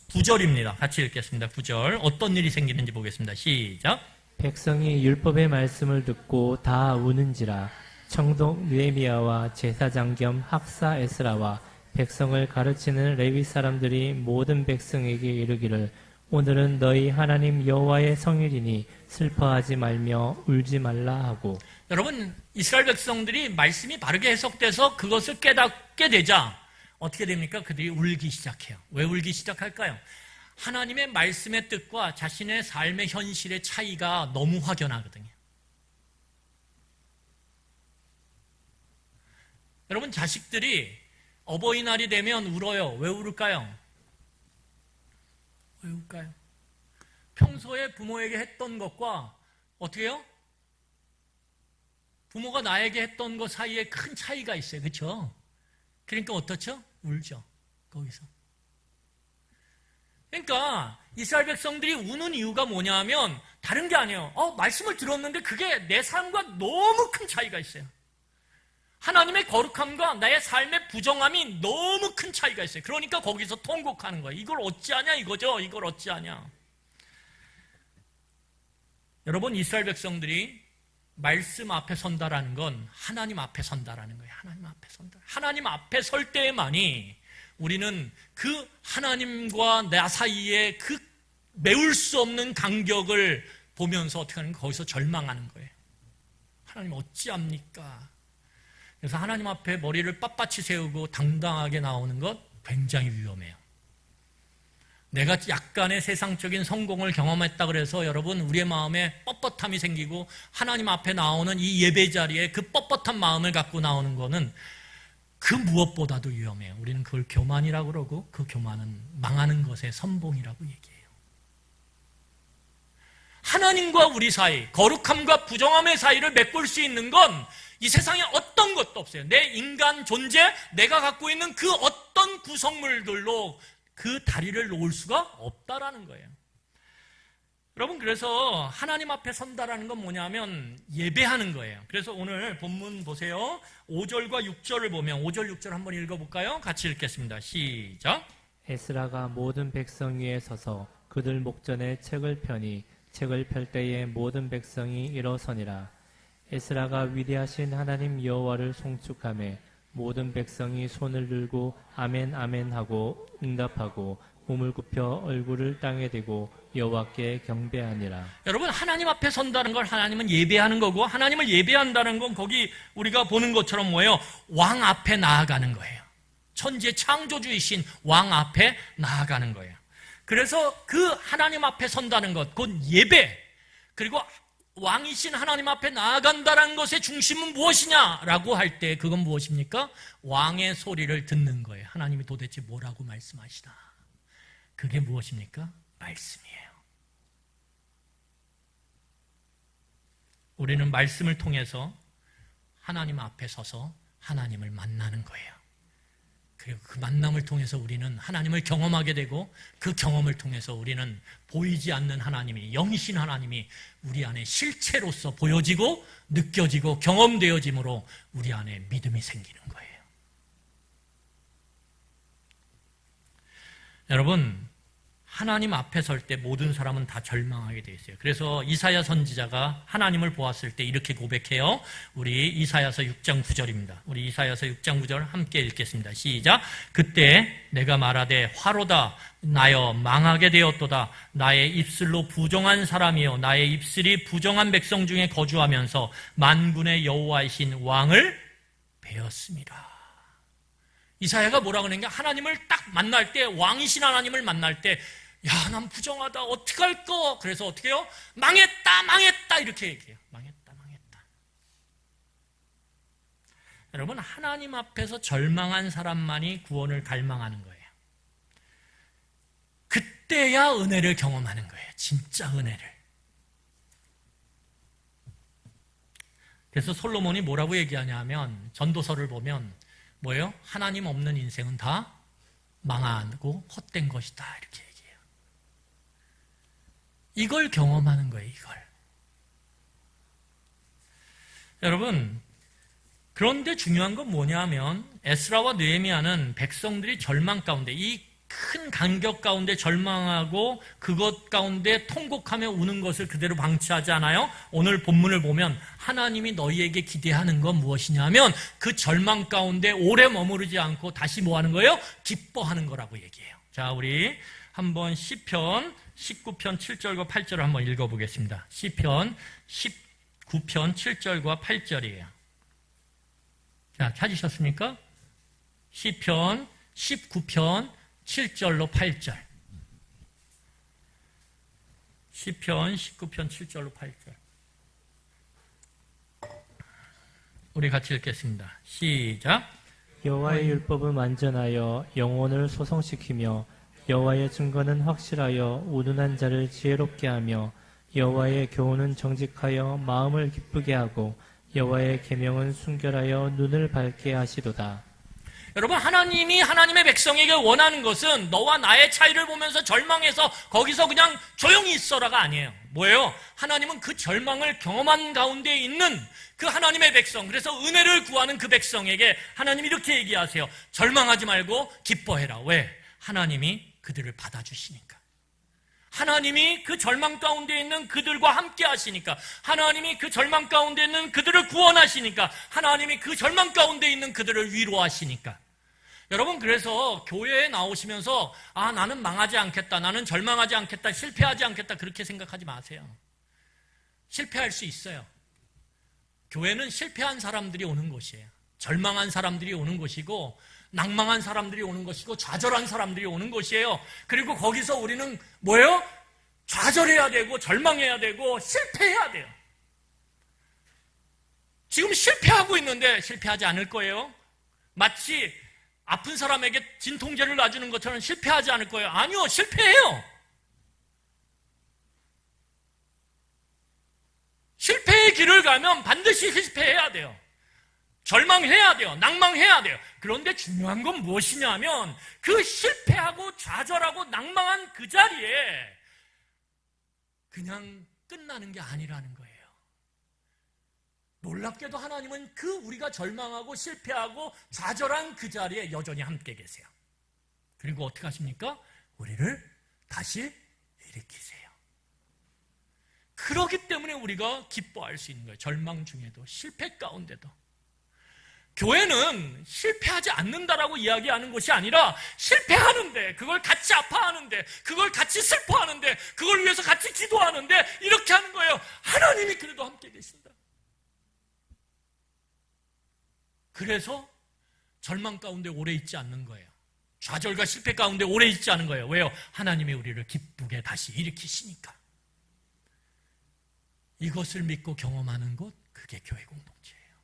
9절입니다. 같이 읽겠습니다. 9절. 어떤 일이 생기는지 보겠습니다. 시작. 백성이 율법의 말씀을 듣고 다 우는지라. 청독 느헤미야와 제사장 겸 학사 에스라와 백성을 가르치는 레위 사람들이 모든 백성에게 이르기를, 오늘은 너희 하나님 여호와의 성일이니 슬퍼하지 말며 울지 말라 하고. 여러분, 이스라엘 백성들이 말씀이 바르게 해석돼서 그것을 깨닫게 되자 어떻게 됩니까? 그들이 울기 시작해요. 왜 울기 시작할까요? 하나님의 말씀의 뜻과 자신의 삶의 현실의 차이가 너무 확연하거든요. 여러분, 자식들이 어버이날이 되면 울어요. 왜 울을까요? 왜 울까요? 평소에 부모에게 했던 것과 어떻게 해요? 부모가 나에게 했던 것 사이에 큰 차이가 있어요. 그렇죠? 그러니까 어떻죠? 울죠. 거기서. 그러니까 이스라엘 백성들이 우는 이유가 뭐냐면 다른 게 아니에요. 말씀을 들었는데 그게 내 삶과 너무 큰 차이가 있어요. 하나님의 거룩함과 나의 삶의 부정함이 너무 큰 차이가 있어요. 그러니까 거기서 통곡하는 거예요. 이걸 어찌하냐 이거죠. 이걸 어찌하냐. 여러분, 이스라엘 백성들이 말씀 앞에 선다라는 건 하나님 앞에 선다라는 거예요. 하나님 앞에 선다. 하나님 앞에 설 때에만이 우리는 그 하나님과 나 사이에 그 메울 수 없는 간격을 보면서 어떻게 하는 거예요? 거기서 절망하는 거예요. 하나님 어찌합니까? 그래서 하나님 앞에 머리를 빳빳이 세우고 당당하게 나오는 것 굉장히 위험해요. 내가 약간의 세상적인 성공을 경험했다 그래서 여러분, 우리의 마음에 뻣뻣함이 생기고 하나님 앞에 나오는 이 예배 자리에 그 뻣뻣한 마음을 갖고 나오는 거는 그 무엇보다도 위험해요. 우리는 그걸 교만이라고 그러고, 그 교만은 망하는 것의 선봉이라고 얘기해요. 하나님과 우리 사이, 거룩함과 부정함의 사이를 메꿀 수 있는 건 이 세상에 어떤 것도 없어요. 내 인간 존재, 내가 갖고 있는 그 어떤 구성물들로 그 다리를 놓을 수가 없다라는 거예요. 여러분, 그래서 하나님 앞에 선다라는 건 뭐냐면 예배하는 거예요. 그래서 오늘 본문 보세요. 5절과 6절을 보면 5절, 6절 한번 읽어볼까요? 같이 읽겠습니다. 시작. 에스라가 모든 백성 위에 서서 그들 목전에 책을 펴니 책을 펼 때에 모든 백성이 일어서니라. 에스라가 위대하신 하나님 여호와를 송축하며 모든 백성이 손을 들고 아멘 아멘 하고 응답하고 몸을 굽혀 얼굴을 땅에 대고 여호와께 경배하니라. 여러분, 하나님 앞에 선다는 걸 하나님은 예배하는 거고, 하나님을 예배한다는 건 거기 우리가 보는 것처럼 뭐예요? 왕 앞에 나아가는 거예요. 천지의 창조주이신 왕 앞에 나아가는 거예요. 그래서 그 하나님 앞에 선다는 것, 곧 예배, 그리고 왕이신 하나님 앞에 나아간다는 것의 중심은 무엇이냐라고 할 때 그건 무엇입니까? 왕의 소리를 듣는 거예요. 하나님이 도대체 뭐라고 말씀하시나? 그게 무엇입니까? 말씀이에요. 우리는 말씀을 통해서 하나님 앞에 서서 하나님을 만나는 거예요. 그리고 그 만남을 통해서 우리는 하나님을 경험하게 되고 그 경험을 통해서 우리는 보이지 않는 하나님이, 영이신 하나님이 우리 안에 실체로서 보여지고 느껴지고 경험되어짐으로 우리 안에 믿음이 생기는 거예요. 여러분, 하나님 앞에 설 때 모든 사람은 다 절망하게 되어 있어요. 그래서 이사야 선지자가 하나님을 보았을 때 이렇게 고백해요. 우리 이사야서 6장 9절입니다. 우리 이사야서 6장 9절 함께 읽겠습니다. 시작. 그때 내가 말하되 화로다 나여 망하게 되었도다. 나의 입술로 부정한 사람이요 나의 입술이 부정한 백성 중에 거주하면서 만군의 여호와이신 왕을 배웠습니다. 이사야가 뭐라고 하는가? 하나님을 딱 만날 때, 왕이신 하나님을 만날 때, 야, 난 부정하다. 어떡할까? 그래서 어떻게 해요? 망했다, 망했다. 이렇게 얘기해요. 망했다, 망했다. 여러분, 하나님 앞에서 절망한 사람만이 구원을 갈망하는 거예요. 그때야 은혜를 경험하는 거예요. 진짜 은혜를. 그래서 솔로몬이 뭐라고 얘기하냐 하면, 전도서를 보면, 뭐예요? 하나님 없는 인생은 다 망하고 헛된 것이다. 이렇게 얘기해요. 이걸 경험하는 거예요, 이걸. 여러분, 그런데 중요한 건 뭐냐면 에스라와 느헤미야는 백성들이 절망 가운데, 이 큰 간격 가운데 절망하고 그것 가운데 통곡하며 우는 것을 그대로 방치하지 않아요? 오늘 본문을 보면 하나님이 너희에게 기대하는 건 무엇이냐면 그 절망 가운데 오래 머무르지 않고 다시 뭐 하는 거예요? 기뻐하는 거라고 얘기해요. 자, 우리 한번 시편 19편 7절과 8절을 한번 읽어보겠습니다. 시편 19편 7절과 8절이에요. 자, 찾으셨습니까? 시편 19편 7절로 8절. 시편 19편 7절로 8절. 우리 같이 읽겠습니다. 시작. 여호와의 율법은 완전하여 영혼을 소성시키며 여호와의 증거는 확실하여 우둔한 자를 지혜롭게 하며 여호와의 교훈은 정직하여 마음을 기쁘게 하고 여호와의 계명은 순결하여 눈을 밝게 하시도다. 여러분, 하나님이 하나님의 백성에게 원하는 것은 너와 나의 차이를 보면서 절망해서 거기서 그냥 조용히 있어라가 아니에요. 뭐예요? 하나님은 그 절망을 경험한 가운데 있는 그 하나님의 백성, 그래서 은혜를 구하는 그 백성에게 하나님이 이렇게 얘기하세요. 절망하지 말고 기뻐해라. 왜? 하나님이 그들을 받아주시니까. 하나님이 그 절망 가운데 있는 그들과 함께 하시니까, 하나님이 그 절망 가운데 있는 그들을 구원하시니까, 하나님이 그 절망 가운데 있는 그들을 위로하시니까. 여러분, 그래서 교회에 나오시면서 아, 나는 망하지 않겠다, 나는 절망하지 않겠다, 실패하지 않겠다, 그렇게 생각하지 마세요. 실패할 수 있어요. 교회는 실패한 사람들이 오는 곳이에요. 절망한 사람들이 오는 곳이고, 낭망한 사람들이 오는 것이고, 좌절한 사람들이 오는 곳이에요. 그리고 거기서 우리는 뭐예요? 좌절해야 되고 절망해야 되고 실패해야 돼요. 지금 실패하고 있는데 실패하지 않을 거예요. 마치 아픈 사람에게 진통제를 놔주는 것처럼 실패하지 않을 거예요. 아니요, 실패해요. 실패의 길을 가면 반드시 실패해야 돼요. 절망해야 돼요. 낭망해야 돼요. 그런데 중요한 건 무엇이냐면 그 실패하고 좌절하고 낭망한 그 자리에 그냥 끝나는 게 아니라는 거예요. 놀랍게도 하나님은 그 우리가 절망하고 실패하고 좌절한 그 자리에 여전히 함께 계세요. 그리고 어떻게 하십니까? 우리를 다시 일으키세요. 그렇기 때문에 우리가 기뻐할 수 있는 거예요. 절망 중에도, 실패 가운데도. 교회는 실패하지 않는다라고 이야기하는 것이 아니라 실패하는데, 그걸 같이 아파하는데, 그걸 같이 슬퍼하는데, 그걸 위해서 같이 기도하는데 이렇게 하는 거예요. 하나님이 그래도 함께 계신다. 그래서 절망 가운데 오래 있지 않는 거예요. 좌절과 실패 가운데 오래 있지 않은 거예요. 왜요? 하나님이 우리를 기쁘게 다시 일으키시니까. 이것을 믿고 경험하는 것, 그게 교회 공동체예요.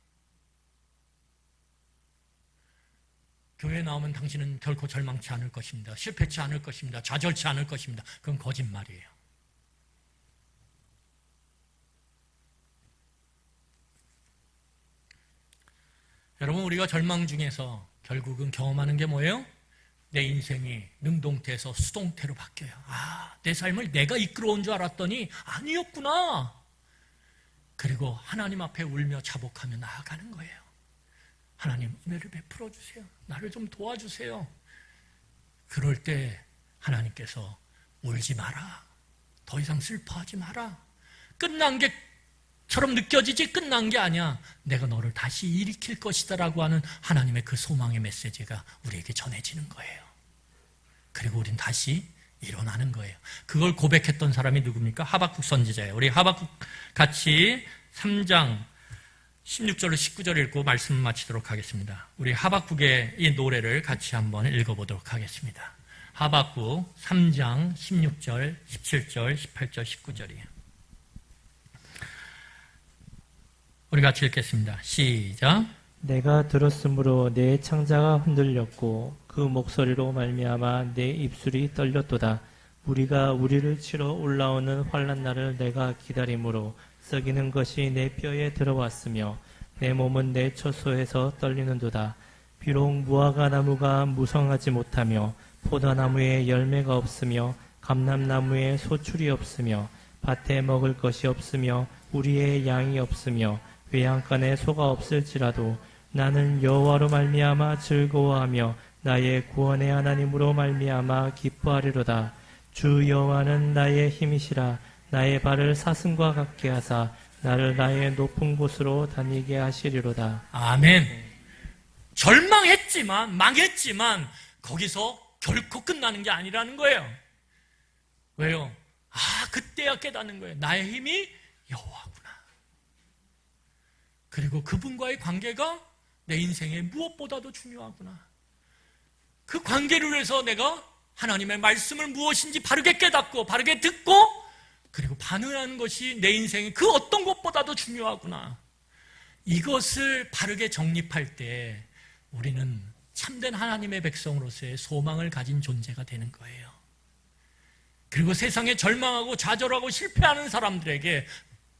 교회에 나오면 당신은 결코 절망치 않을 것입니다. 실패치 않을 것입니다. 좌절치 않을 것입니다. 그건 거짓말이에요. 여러분, 우리가 절망 중에서 결국은 경험하는 게 뭐예요? 내 인생이 능동태에서 수동태로 바뀌어요. 내 삶을 내가 이끌어온 줄 알았더니 아니었구나. 그리고 하나님 앞에 울며 자복하며 나아가는 거예요. 하나님, 은혜를 베풀어 주세요. 나를 좀 도와주세요. 그럴 때 하나님께서 울지 마라. 더 이상 슬퍼하지 마라. 끝난 게처럼 느껴지지 끝난 게 아니야. 내가 너를 다시 일으킬 것이다 라고 하는 하나님의 그 소망의 메시지가 우리에게 전해지는 거예요. 그리고 우린 다시 일어나는 거예요. 그걸 고백했던 사람이 누굽니까? 하박국 선지자예요. 우리 하박국 같이 3장 16절로 19절 읽고 말씀 마치도록 하겠습니다. 우리 하박국의 이 노래를 같이 한번 읽어보도록 하겠습니다. 하박국 3장 16절, 17절, 18절, 19절이에요. 우리 같이 읽겠습니다. 시작. 내가 들었으므로 내 창자가 흔들렸고 그 목소리로 말미암아 내 입술이 떨렸도다. 우리가 우리를 치러 올라오는 환난 날을 내가 기다림으로 썩이는 것이 내 뼈에 들어왔으며 내 몸은 내 처소에서 떨리는도다. 비록 무화과 나무가 무성하지 못하며 포도나무에 열매가 없으며 감람나무에 소출이 없으며 밭에 먹을 것이 없으며 우리의 양이 없으며 외양간에 소가 없을지라도 나는 여호와로 말미암아 즐거워하며 나의 구원의 하나님으로 말미암아 기뻐하리로다. 주 여호와는 나의 힘이시라. 나의 발을 사슴과 같게 하사 나를 나의 높은 곳으로 다니게 하시리로다. 아멘. 절망했지만, 망했지만 거기서 결코 끝나는 게 아니라는 거예요. 왜요? 그때야 깨닫는 거예요. 나의 힘이 여호와구나. 그리고 그분과의 관계가 내 인생에 무엇보다도 중요하구나. 그 관계를 위해서 내가 하나님의 말씀을 무엇인지 바르게 깨닫고 바르게 듣고 그리고 반응하는 것이 내 인생에 그 어떤 것보다도 중요하구나. 이것을 바르게 정립할 때 우리는 참된 하나님의 백성으로서의 소망을 가진 존재가 되는 거예요. 그리고 세상에 절망하고 좌절하고 실패하는 사람들에게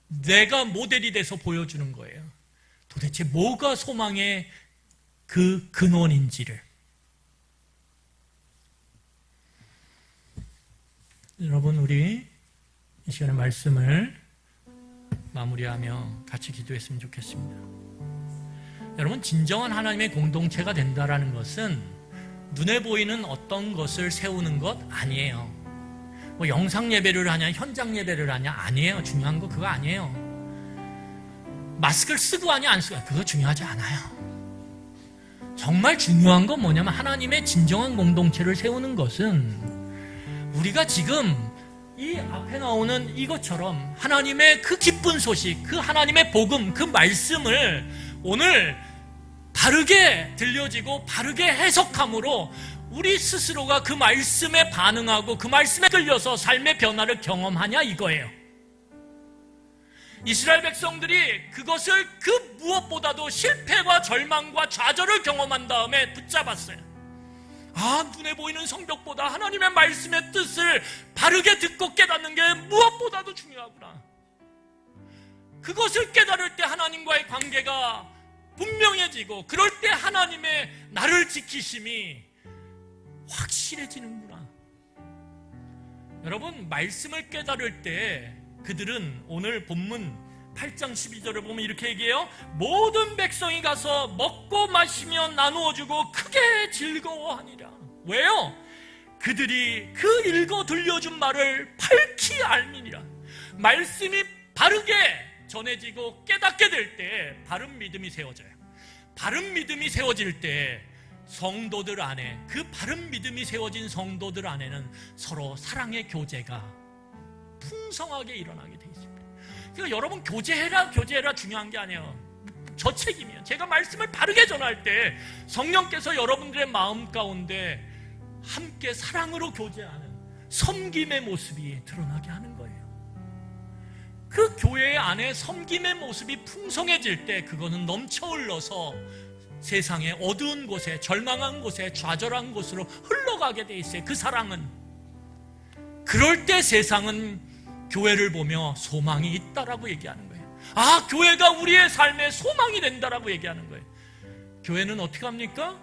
내가 모델이 돼서 보여주는 거예요. 도대체 뭐가 소망의 그 근원인지를. 여러분, 우리 이 시간에 말씀을 마무리하며 같이 기도했으면 좋겠습니다. 여러분, 진정한 하나님의 공동체가 된다는 것은 눈에 보이는 어떤 것을 세우는 것 아니에요. 뭐 영상 예배를 하냐 현장 예배를 하냐 아니에요. 중요한 거 그거 아니에요. 마스크를 쓰고 하냐 안 쓰고 하냐 그거 중요하지 않아요. 정말 중요한 건 뭐냐면 하나님의 진정한 공동체를 세우는 것은 우리가 지금 이 앞에 나오는 이것처럼 하나님의 그 기쁜 소식, 그 하나님의 복음, 그 말씀을 오늘 바르게 들려지고 바르게 해석함으로 우리 스스로가 그 말씀에 반응하고 그 말씀에 끌려서 삶의 변화를 경험하냐 이거예요. 이스라엘 백성들이 그것을 그 무엇보다도 실패와 절망과 좌절을 경험한 다음에 붙잡았어요. 눈에 보이는 성벽보다 하나님의 말씀의 뜻을 바르게 듣고 깨닫는 게 무엇보다도 중요하구나. 그것을 깨달을 때 하나님과의 관계가 분명해지고 그럴 때 하나님의 나를 지키심이 확실해지는구나. 여러분, 말씀을 깨달을 때 그들은 오늘 본문 8장 12절을 보면 이렇게 얘기해요. 모든 백성이 가서 먹고 마시며 나누어주고 크게 즐거워하니라. 왜요? 그들이 그 읽어 들려준 말을 밝히 알미니라. 말씀이 바르게 전해지고 깨닫게 될 때 바른 믿음이 세워져요. 바른 믿음이 세워질 때 성도들 안에, 그 바른 믿음이 세워진 성도들 안에는 서로 사랑의 교제가 풍성하게 일어나게 되어 있습니다. 그러니까 여러분, 교제해라 중요한 게 아니에요. 저 책임이에요. 제가 말씀을 바르게 전할 때 성령께서 여러분들의 마음 가운데 함께 사랑으로 교제하는 섬김의 모습이 드러나게 하는 거예요. 그 교회 안에 섬김의 모습이 풍성해질 때 그거는 넘쳐 흘러서 세상의 어두운 곳에, 절망한 곳에, 좌절한 곳으로 흘러가게 돼 있어요. 그 사랑은. 그럴 때 세상은 교회를 보며 소망이 있다라고 얘기하는 거예요. 교회가 우리의 삶의 소망이 된다라고 얘기하는 거예요. 교회는 어떻게 합니까?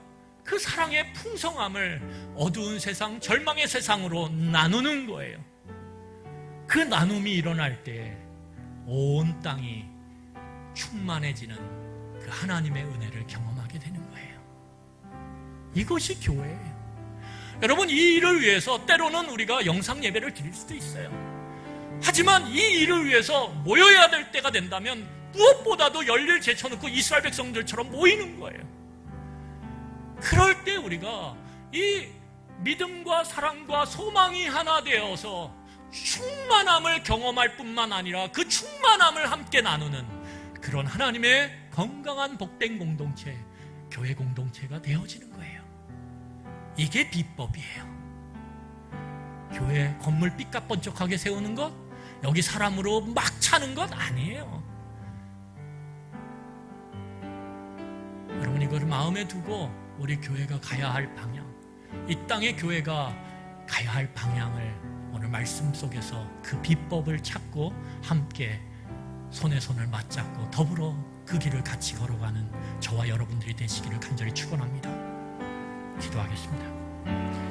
그 사랑의 풍성함을 어두운 세상, 절망의 세상으로 나누는 거예요. 그 나눔이 일어날 때 온 땅이 충만해지는 그 하나님의 은혜를 경험하게 되는 거예요. 이것이 교회예요. 여러분, 이 일을 위해서 때로는 우리가 영상 예배를 드릴 수도 있어요. 하지만 이 일을 위해서 모여야 될 때가 된다면 무엇보다도 열일 제쳐놓고 이스라엘 백성들처럼 모이는 거예요. 그럴 때 우리가 이 믿음과 사랑과 소망이 하나 되어서 충만함을 경험할 뿐만 아니라 그 충만함을 함께 나누는 그런 하나님의 건강한 복된 공동체, 교회 공동체가 되어지는 거예요. 이게 비법이에요. 교회 건물 삐까번쩍하게 세우는 것, 여기 사람으로 막 차는 것 아니에요. 여러분, 이거를 마음에 두고 우리 교회가 가야 할 방향, 이 땅의 교회가 가야 할 방향을 오늘 말씀 속에서 그 비법을 찾고 함께 손에 손을 맞잡고 더불어 그 길을 같이 걸어가는 저와 여러분들이 되시기를 간절히 축원합니다. 기도하겠습니다.